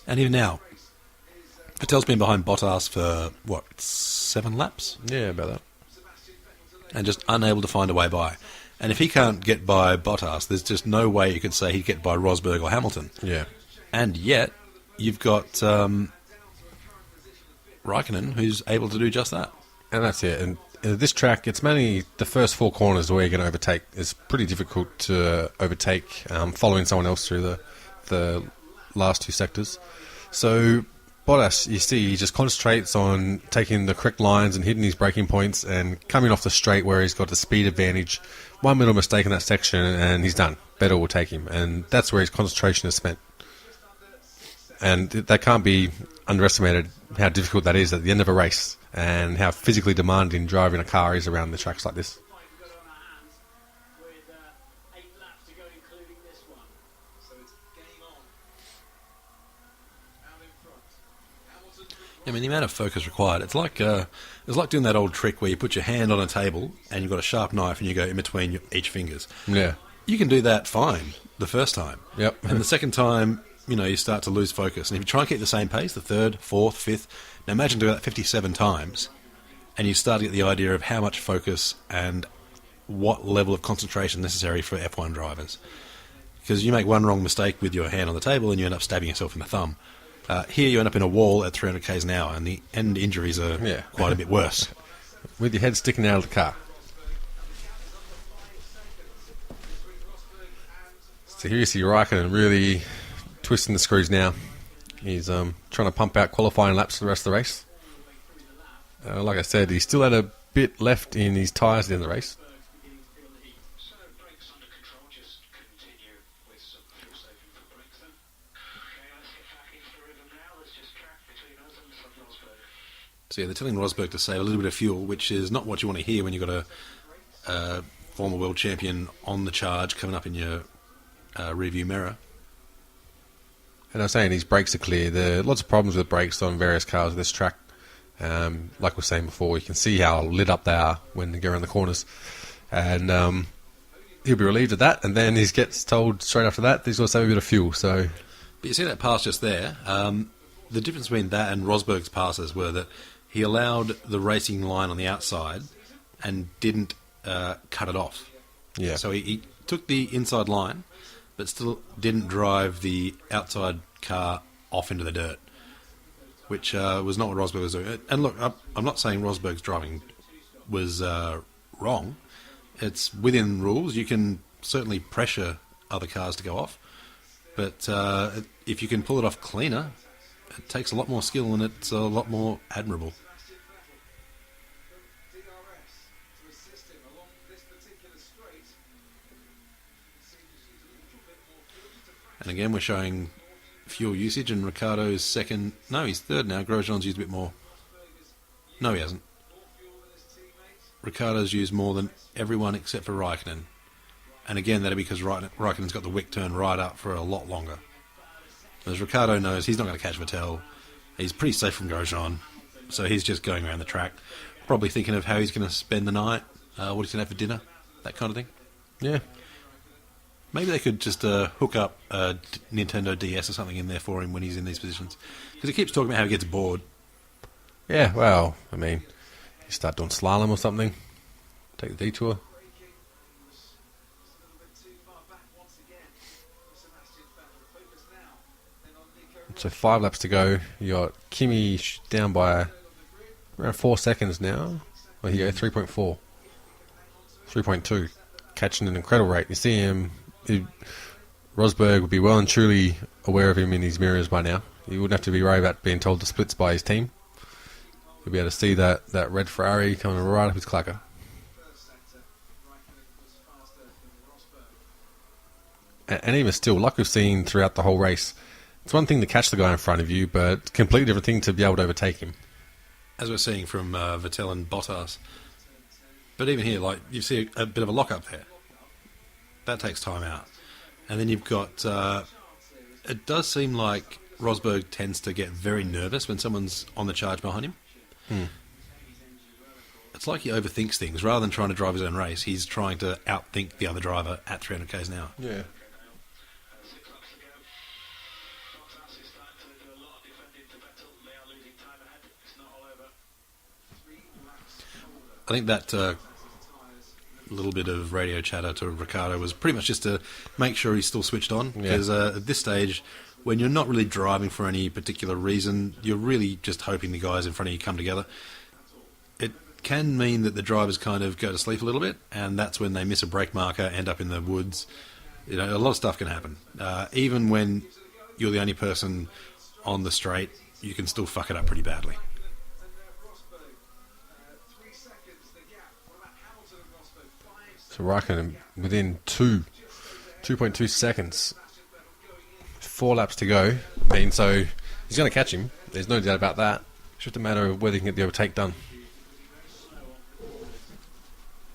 And even now, Vettel's been behind Bottas for, 7 laps? Yeah, about that. And just unable to find a way by. And if he can't get by Bottas, there's just no way you could say he'd get by Rosberg or Hamilton. Yeah. And yet, you've got Raikkonen, who's able to do just that. And that's it. And this track, it's mainly the first 4 corners where you're going to overtake. It's pretty difficult to overtake following someone else through the last 2 sectors. So Bottas, you see, he just concentrates on taking the correct lines and hitting his braking points and coming off the straight where he's got the speed advantage. One little mistake in that section and he's done. Vettel will take him. And that's where his concentration is spent. And that can't be underestimated how difficult that is at the end of a race and how physically demanding driving a car is around the tracks like this. I mean, the amount of focus required, it's like doing that old trick where you put your hand on a table and you've got a sharp knife and you go in between each fingers. Yeah. You can do that fine the first time. Yep. And the second time, you start to lose focus. And if you try and keep the same pace, the third, fourth, fifth, now imagine doing that 57 times, and you start to get the idea of how much focus and what level of concentration necessary for F1 drivers. Because you make one wrong mistake with your hand on the table and you end up stabbing yourself in the thumb. Here you end up in a wall at 300 k's an hour, and the end injuries are quite a bit worse. With your head sticking out of the car. So here you see Raikkonen really twisting the screws now. He's trying to pump out qualifying laps for the rest of the race. Like I said, he still had a bit left in his tyres at the end of the race. So yeah, they're telling Rosberg to save a little bit of fuel, which is not what you want to hear when you've got a former world champion on the charge coming up in your rearview mirror. And I was saying his brakes are clear. There are lots of problems with brakes on various cars of this track. Like we were saying before, you can see how lit up they are when they go around the corners. And he'll be relieved of that, and then he gets told straight after that he's got to save a bit of fuel. So, but you see that pass just there? The difference between that and Rosberg's passes were that he allowed the racing line on the outside and didn't cut it off. Yeah. So he took the inside line, but still didn't drive the outside car off into the dirt, which was not what Rosberg was doing. And look, I'm not saying Rosberg's driving was wrong. It's within rules. You can certainly pressure other cars to go off, but if you can pull it off cleaner, it takes a lot more skill and it's a lot more admirable. And again, we're showing fuel usage, and Ricciardo's second. No, he's third now. Grosjean's used a bit more. No, he hasn't. Ricciardo's used more than everyone except for Raikkonen. And again, that'll be because Raikkonen's got the wick turned right up for a lot longer. As Ricciardo knows, he's not going to catch Vettel. He's pretty safe from Grosjean, so he's just going around the track, probably thinking of how he's going to spend the night, what he's going to have for dinner, that kind of thing. Yeah. Maybe they could just hook up a Nintendo DS or something in there for him when he's in these positions. Because he keeps talking about how he gets bored. Yeah, well, I mean, you start doing slalom or something, take the detour. So 5 laps to go. You got Kimi down by around 4 seconds now. Well, he got 3.4. 3.2. Catching an incredible rate. You see him... Rosberg would be well and truly aware of him in his mirrors by now. He wouldn't have to be worried about being told the splits by his team. He'll be able to see that red Ferrari coming right up his clacker. And even still, like we've seen throughout the whole race, it's one thing to catch the guy in front of you, but completely different thing to be able to overtake him. As we're seeing from Vettel and Bottas. But even here, like, you see a bit of a lock-up there. That takes time out. And then you've got... it does seem like Rosberg tends to get very nervous when someone's on the charge behind him. It's like he overthinks things. Rather than trying to drive his own race, he's trying to outthink the other driver at 300 k's an hour. Yeah. I think that little bit of radio chatter to Ricciardo was pretty much just to make sure he's still switched on. Because at this stage, when you're not really driving for any particular reason, you're really just hoping the guys in front of you come together. It can mean that the drivers kind of go to sleep a little bit, and that's when they miss a brake marker, end up in the woods. You know, a lot of stuff can happen. Even when you're the only person on the straight, you can still fuck it up pretty badly. So Raikkonen within 2.2 seconds. 4 laps to go. I mean, so he's going to catch him. There's no doubt about that. It's just a matter of whether he can get the overtake done.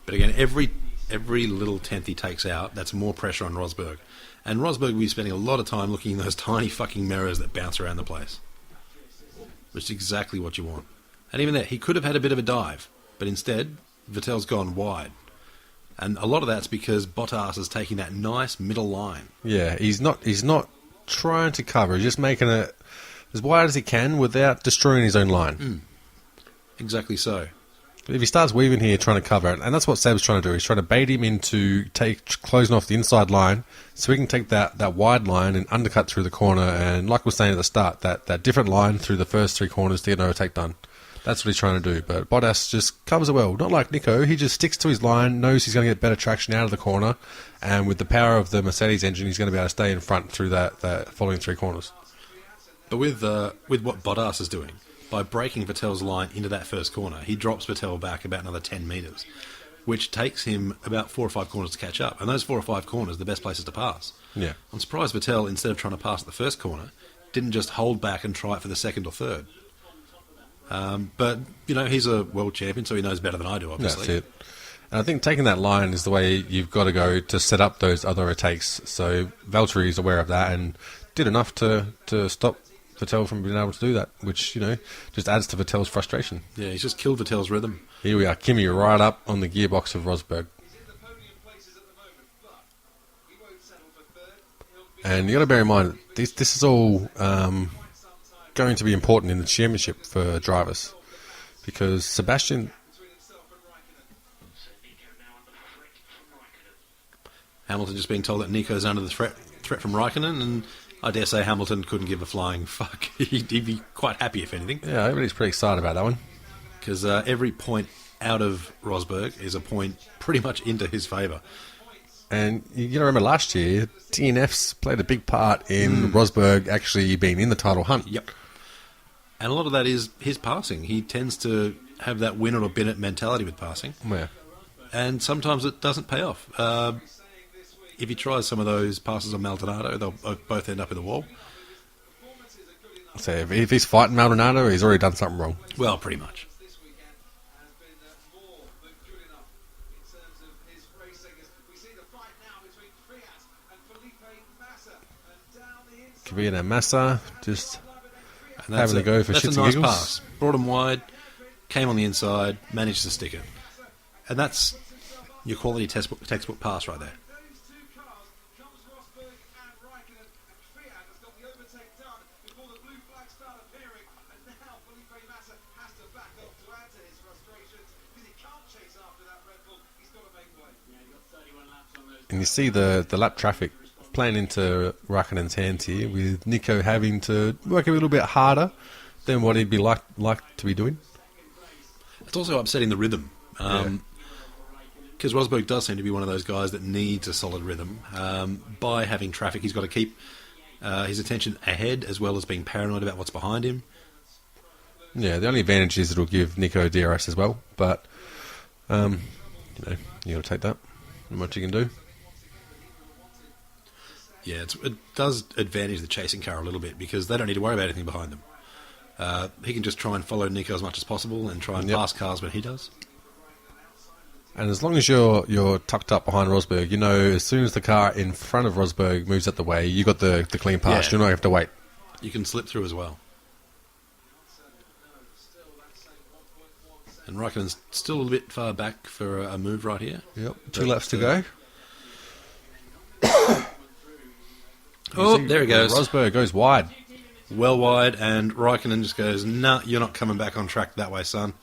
But again, every little tenth he takes out, that's more pressure on Rosberg. And Rosberg will be spending a lot of time looking in those tiny fucking mirrors that bounce around the place. Which is exactly what you want. And even there, he could have had a bit of a dive. But instead, Vettel's gone wide. And a lot of that's because Bottas is taking that nice middle line. Yeah, he's not trying to cover. He's just making it as wide as he can without destroying his own line. Exactly so. But if he starts weaving here trying to cover it, and that's what Seb's trying to do, he's trying to bait him into closing off the inside line so he can take that wide line and undercut through the corner. And like we were saying at the start, that different line through the first 3 corners to get an overtake done. That's what he's trying to do. But Bottas just covers it well. Not like Nico. He just sticks to his line, knows he's going to get better traction out of the corner, and with the power of the Mercedes engine, he's going to be able to stay in front through that following 3 corners. But with what Bottas is doing, by breaking Vettel's line into that first corner, he drops Vettel back about another 10 metres, which takes him about 4 or 5 corners to catch up. And those 4 or 5 corners are the best places to pass. Yeah. I'm surprised Vettel, instead of trying to pass at the first corner, didn't just hold back and try it for the second or third. But, you know, he's a world champion, so he knows better than I do, obviously. That's it. And I think taking that line is the way you've got to go to set up those other overtakes. So Valtteri is aware of that and did enough to stop Vettel from being able to do that, which, just adds to Vettel's frustration. Yeah, he's just killed Vettel's rhythm. Here we are, Kimi right up on the gearbox of Rosberg. And you got to bear in mind, this is all going to be important in the championship for drivers, because Sebastian... Hamilton just being told that Nico's under the threat from Raikkonen, and I dare say Hamilton couldn't give a flying fuck. He'd be quite happy, if anything. Yeah, everybody's pretty excited about that one. Because every point out of Rosberg is a point pretty much into his favour. And you got to remember last year, DNFs played a big part in Rosberg actually being in the title hunt. Yep. And a lot of that is his passing. He tends to have that win it or bin it mentality with passing. Yeah. And sometimes it doesn't pay off. If he tries some of those passes on Maldonado, they'll both end up in the wall. So if he's fighting Maldonado, he's already done something wrong. Well, pretty much. Kvyat and Massa just having a go for shits and nice giggles. Pass. Brought him wide, came on the inside, managed to stick it. And that's your quality textbook pass right there. And you see the lap traffic playing into Raikkonen's hands here, with Nico having to work a little bit harder than what he'd be like to be doing. It's also upsetting the rhythm. Because Rosberg does seem to be one of those guys that needs a solid rhythm. By having traffic, he's got to keep his attention ahead as well as being paranoid about what's behind him. Yeah, the only advantage is it'll give Nico DRS as well, but you got to take that and what you can do. Yeah, it does advantage the chasing car a little bit because they don't need to worry about anything behind them. He can just try and follow Nico as much as possible and try and pass cars when he does. And as long as you're tucked up behind Rosberg, as soon as the car in front of Rosberg moves out the way, you got the clean pass. Yeah. You don't have to wait. You can slip through as well. And Raikkonen's still a little bit far back for a move right here. Yep, 2 laps to go. Oh, there he goes. Rosberg goes wide. Well wide, and Raikkonen just goes, nah, you're not coming back on track that way, son.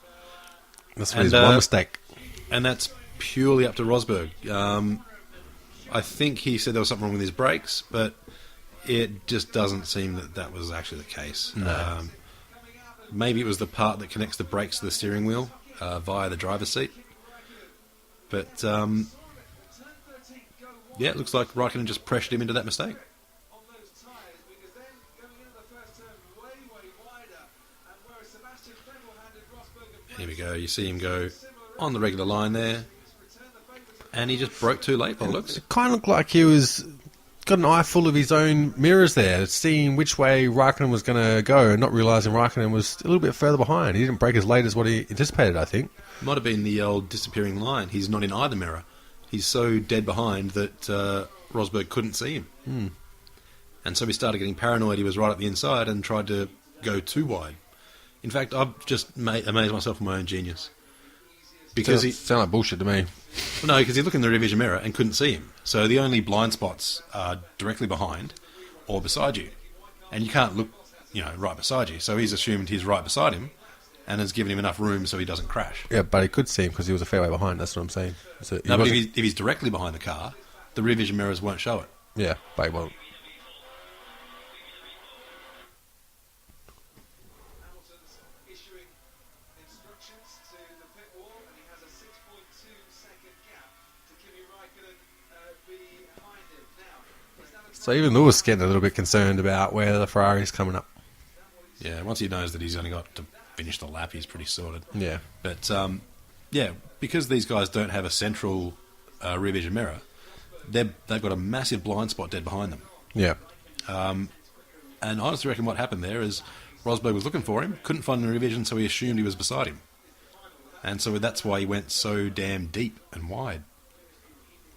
That's his one mistake. And that's purely up to Rosberg. I think he said there was something wrong with his brakes, but it just doesn't seem that was actually the case. No. Maybe it was the part that connects the brakes to the steering wheel via the driver's seat. But, it looks like Raikkonen just pressured him into that mistake. Here we go. You see him go on the regular line there. And he just broke too late by the looks. It kind of looked like he was got an eye full of his own mirrors there, seeing which way Raikkonen was going to go and not realising Raikkonen was a little bit further behind. He didn't break as late as what he anticipated, I think. Might have been the old disappearing line. He's not in either mirror. He's so dead behind that Rosberg couldn't see him. And so he started getting paranoid. He was right at the inside and tried to go too wide. In fact, I've just amazed myself with my own genius. Because he sound like bullshit to me. No, because he looked in the rear vision mirror and couldn't see him. So the only blind spots are directly behind or beside you. And you can't look, right beside you. So he's assumed he's right beside him and has given him enough room so he doesn't crash. Yeah, but he could see him because he was a fair way behind. That's what I'm saying. So no, but if he's directly behind the car, the rear vision mirrors won't show it. Yeah, but he won't. So even Lewis getting a little bit concerned about where the Ferrari's coming up. Yeah, once he knows that he's only got to finish the lap, he's pretty sorted. Yeah. But, because these guys don't have a central rear vision mirror, they've got a massive blind spot dead behind them. Yeah. And I honestly reckon what happened there is Rosberg was looking for him, couldn't find him in rear vision, so he assumed he was beside him. And so that's why he went so damn deep and wide.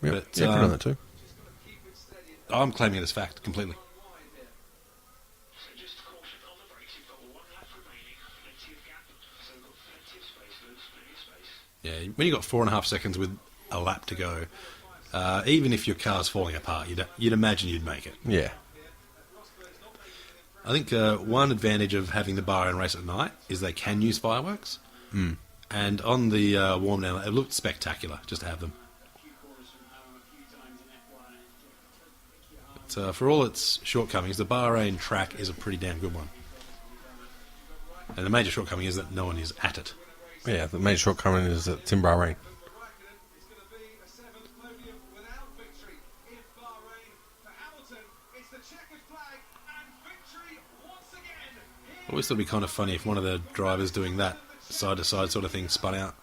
Yep. But, Yeah, pretty on that too. I'm claiming it as fact completely. Yeah, when you got 4.5 seconds with a lap to go, even if your car's falling apart, you'd imagine you'd make it. Yeah. I think one advantage of having the Bahrain race at night is they can use fireworks. Mm. And on the warm down, it looked spectacular just to have them. But, for all its shortcomings, the Bahrain track is a pretty damn good one. And the major shortcoming is that no one is at it. Yeah, the main shortcoming is that it's in Bahrain. Always thought it'd be kind of funny if one of the drivers doing that side-to-side sort of thing spun out.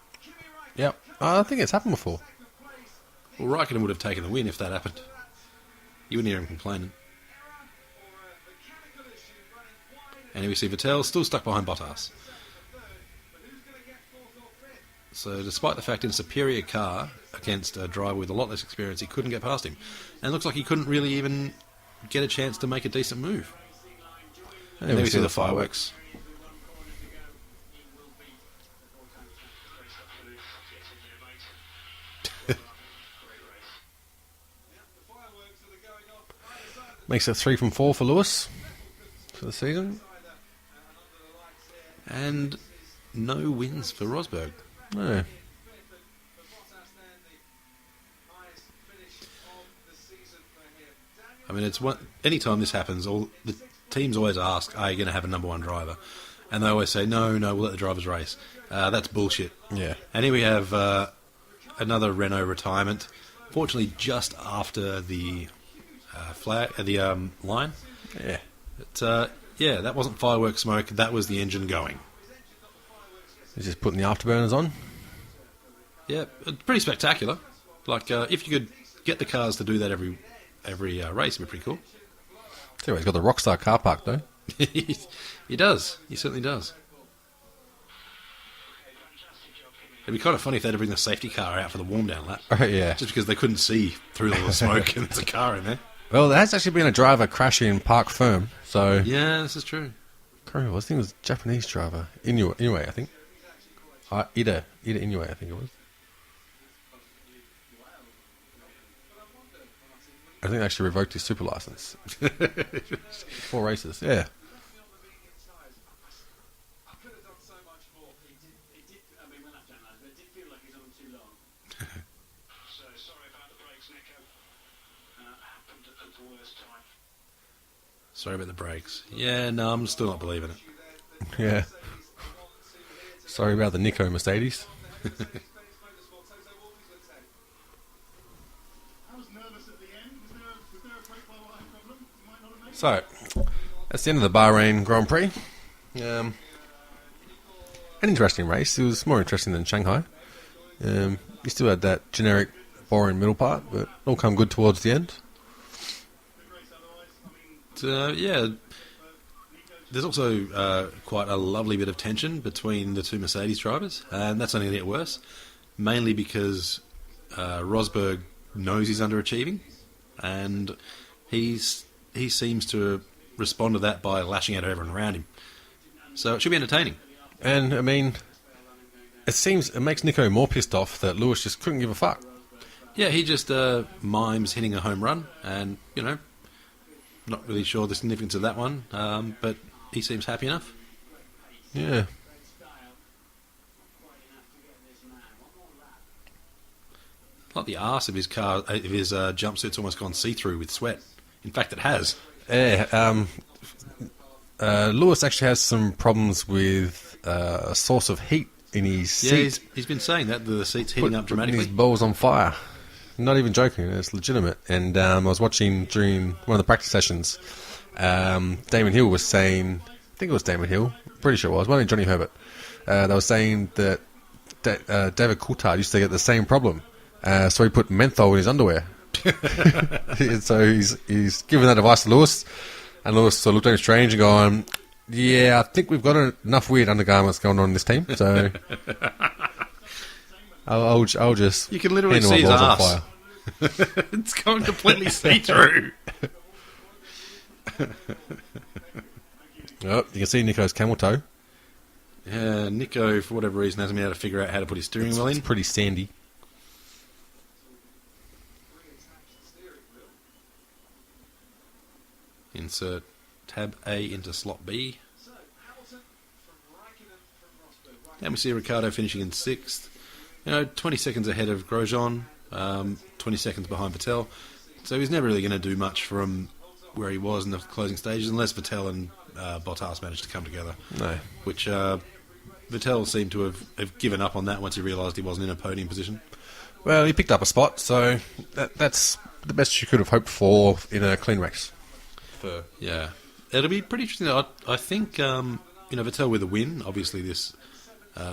Yep. I think it's happened before. Well, Raikkonen would have taken the win if that happened. You wouldn't hear him complaining. And here we see Vettel still stuck behind Bottas. So despite the fact in a superior car against a driver with a lot less experience, he couldn't get past him. And it looks like he couldn't really even get a chance to make a decent move. And then we see the fireworks. Makes it 3 from 4 for Lewis for the season. And no wins for Rosberg. No. I mean, it's one. Anytime this happens, all the teams always ask, "Are you going to have a number one driver?" And they always say, "No, we'll let the drivers race." That's bullshit. Yeah. And here we have another Renault retirement. Fortunately, just after the line. Yeah. But, yeah, that wasn't fireworks smoke. That was the engine going. He's just putting the afterburners on. Yeah, pretty spectacular. Like, if you could get the cars to do that every race, it'd be pretty cool. See, he's got the Rockstar car park, though. He does. He certainly does. It'd be kind of funny if they had to bring the safety car out for the warm-down lap. Yeah. Just because they couldn't see through all the smoke and there's a car in there. Well, there has actually been a driver crashing in Park Firm, so... Yeah, this is true. I can't remember. I think it was a Japanese driver. Inoue, I think. Ida Inoue, I think it was. I think they actually revoked his super license. 4 races, yeah. Sorry about the brakes. Yeah, no, I'm still not believing it. Yeah. Sorry about the Nico Mercedes. So, that's the end of the Bahrain Grand Prix. An interesting race. It was more interesting than Shanghai. You still had that generic, boring middle part, but it all come good towards the end. Yeah, there's also quite a lovely bit of tension between the two Mercedes drivers, and that's only going to get worse, mainly because Rosberg knows he's underachieving, and he seems to respond to that by lashing out at everyone around him. So it should be entertaining. And, I mean, it makes Nico more pissed off that Lewis just couldn't give a fuck. Yeah, he just mimes hitting a home run, and, you know, not really sure the significance of that one, but he seems happy enough. Yeah. Like the arse of his car, of his jumpsuit's almost gone see-through with sweat. In fact, it has. Yeah, Lewis actually has some problems with a source of heat in his seat. Yeah, he's been saying that the seat's heating up dramatically. His balls on fire. Not even joking, it's legitimate. And I was watching during one of the practice sessions, Damon Hill was saying, I think it was Damon Hill, pretty sure it was, wasn't it Johnny Herbert? They were saying that David Coulthard used to get the same problem, so he put menthol in his underwear. So he's given that advice to Lewis, and Lewis sort of looked at him strange and going, yeah, I think we've got enough weird undergarments going on in this team, so I'll just. You can literally handle see his my balls on ass. fire. It's going completely see-through. Oh, you can see Nico's camel toe. Yeah, Nico, for whatever reason, hasn't been able to figure out how to put his steering wheel in. It's pretty sandy. Insert tab A into slot B. And we see Ricciardo finishing in 6th. 20 seconds ahead of Grosjean, 20 seconds behind Vettel. So he's never really going to do much from where he was in the closing stages, unless Vettel and Bottas managed to come together. No. Which Vettel seemed to have given up on that once he realised he wasn't in a podium position. Well, he picked up a spot, so that's the best you could have hoped for in a clean race. Yeah. It'll be pretty interesting. I think, Vettel with a win, obviously this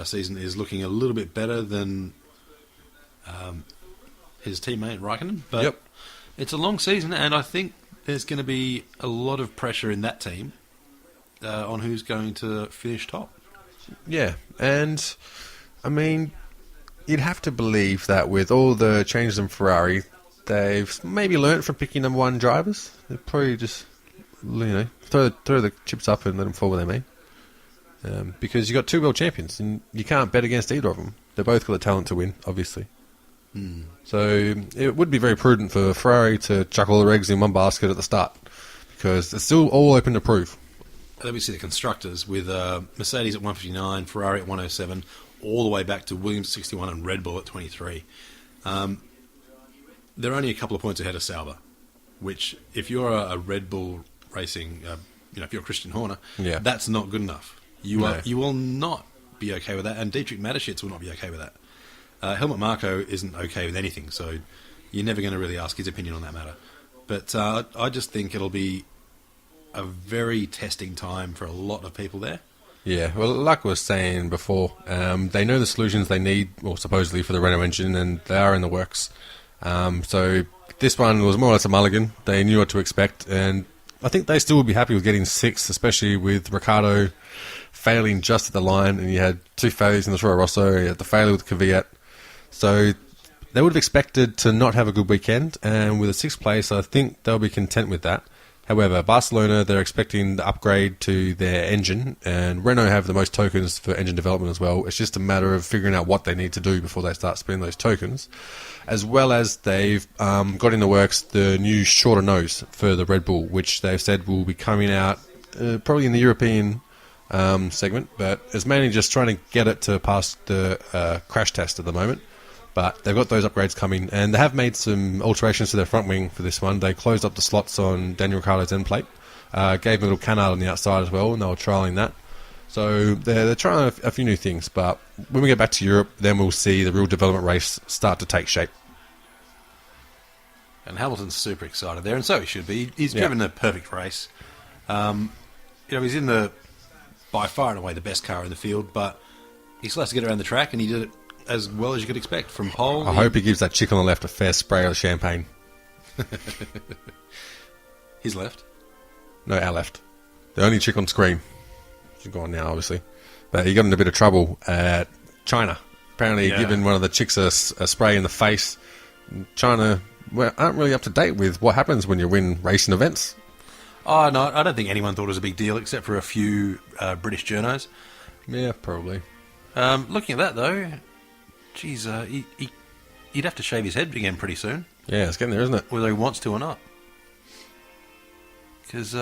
season is looking a little bit better than his teammate Raikkonen. But it's a long season, and I think there's going to be a lot of pressure in that team on who's going to finish top. Yeah, and I mean, you'd have to believe that with all the changes in Ferrari, they've maybe learnt from picking number 1 drivers. They'll probably just, throw the chips up and let them fall where they may. Because you've got 2 world champions, and you can't bet against either of them. They've both got the talent to win, obviously. So it would be very prudent for Ferrari to chuck all their eggs in one basket at the start, because it's still all open to prove. Then we see the constructors with Mercedes at 159, Ferrari at 107, all the way back to Williams at 61 and Red Bull at 23. They're only a couple of points ahead of Sauber, which, if you're a Red Bull racing, if you're Christian Horner, that's not good enough. You will not be okay with that, and Dietrich Mateschitz will not be okay with that. Helmut Marko isn't okay with anything, so you're never going to really ask his opinion on that matter. But I just think it'll be a very testing time for a lot of people there. Yeah, well, like I was saying before, they know the solutions they need, or supposedly, for the Renault engine, and they are in the works. So this one was more or less a mulligan. They knew what to expect, and I think they still would be happy with getting 6th, especially with Ricciardo failing just at the line, and you had 2 failures in the Toro Rosso, you had the failure with Kvyat. So they would have expected to not have a good weekend, and with a 6th place, I think they'll be content with that. However, Barcelona, they're expecting the upgrade to their engine, and Renault have the most tokens for engine development as well. It's just a matter of figuring out what they need to do before they start spending those tokens, as well as they've got in the works the new shorter nose for the Red Bull, which they've said will be coming out probably in the European segment, but it's mainly just trying to get it to pass the crash test at the moment. But they've got those upgrades coming, and they have made some alterations to their front wing for this one. They closed up the slots on Daniel Ricciardo's end plate, gave him a little canard on the outside as well, and they were trialling that. So they're trying a few new things, but when we get back to Europe, then we'll see the real development race start to take shape. And Hamilton's super excited there, and so he should be. He's driven a perfect race. He's in by far and away the best car in the field, but he still has to get around the track, and he did it as well as you could expect from pole. I hope he gives that chick on the left a fair spray of champagne. His left? No, our left. The only chick on screen. She's gone now, obviously. But he got in a bit of trouble at China. Apparently, giving one of the chicks a spray in the face. China aren't really up to date with what happens when you win racing events. Oh, no, I don't think anyone thought it was a big deal, except for a few British journos. Yeah, probably. Looking at that, though, geez, he'd have to shave his head again pretty soon. Yeah, it's getting there, isn't it? Whether he wants to or not. Because,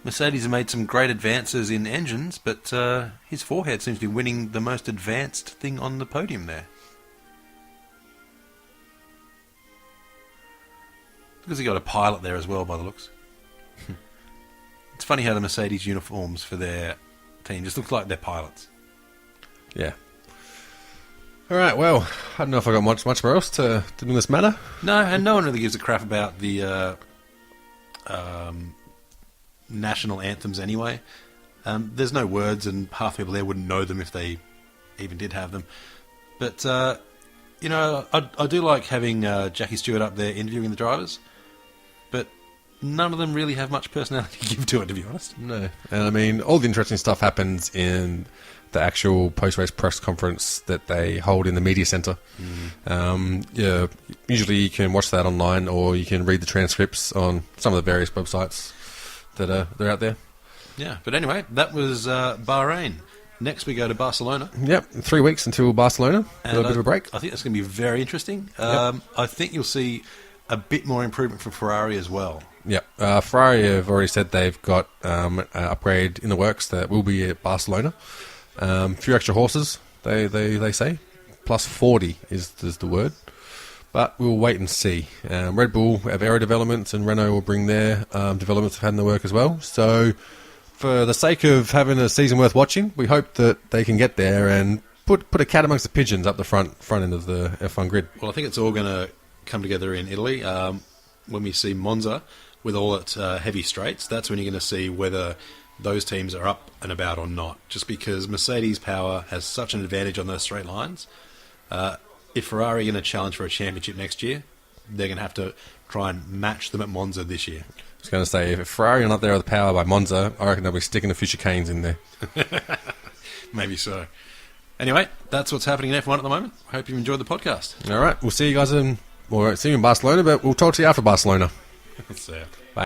Mercedes have made some great advances in engines, but his forehead seems to be winning the most advanced thing on the podium there. Because he got a pilot there as well, by the looks. It's funny how the Mercedes uniforms for their team just look like they're pilots. Yeah. All right, well, I don't know if I got much more else to do in this matter. No, and no one really gives a crap about the national anthems anyway. There's no words, and half the people there wouldn't know them if they even did have them. But, I do like having Jackie Stewart up there interviewing the drivers. But none of them really have much personality to give to it, to be honest. No. And I mean, all the interesting stuff happens in the actual post-race press conference that they hold in the media centre. Yeah, usually you can watch that online, or you can read the transcripts on some of the various websites that are out there. Yeah, but anyway, that was Bahrain. Next we go to Barcelona. Yep, 3 weeks until Barcelona. A little bit of a break. I think that's going to be very interesting. Yep. I think you'll see a bit more improvement from Ferrari as well. Yep. Ferrari have already said they've got an upgrade in the works that will be at Barcelona. A few extra horses, they say. Plus 40 is the word. But we'll wait and see. Red Bull have aero developments, and Renault will bring their developments they've had in the work as well. So for the sake of having a season worth watching, we hope that they can get there and put a cat amongst the pigeons up the front end of the F1 grid. Well, I think it's all going to come together in Italy. When we see Monza with all its heavy straights, that's when you're going to see whether those teams are up and about or not. Just because Mercedes power has such an advantage on those straight lines. If Ferrari are going to challenge for a championship next year, they're going to have to try and match them at Monza this year. I was going to say, if Ferrari are not there with the power by Monza, I reckon they'll be sticking a few chicanes in there. Maybe so. Anyway, that's what's happening in F1 at the moment. I hope you've enjoyed the podcast. All right, we'll see you guys see you in Barcelona, but we'll talk to you after Barcelona. See ya. Bye.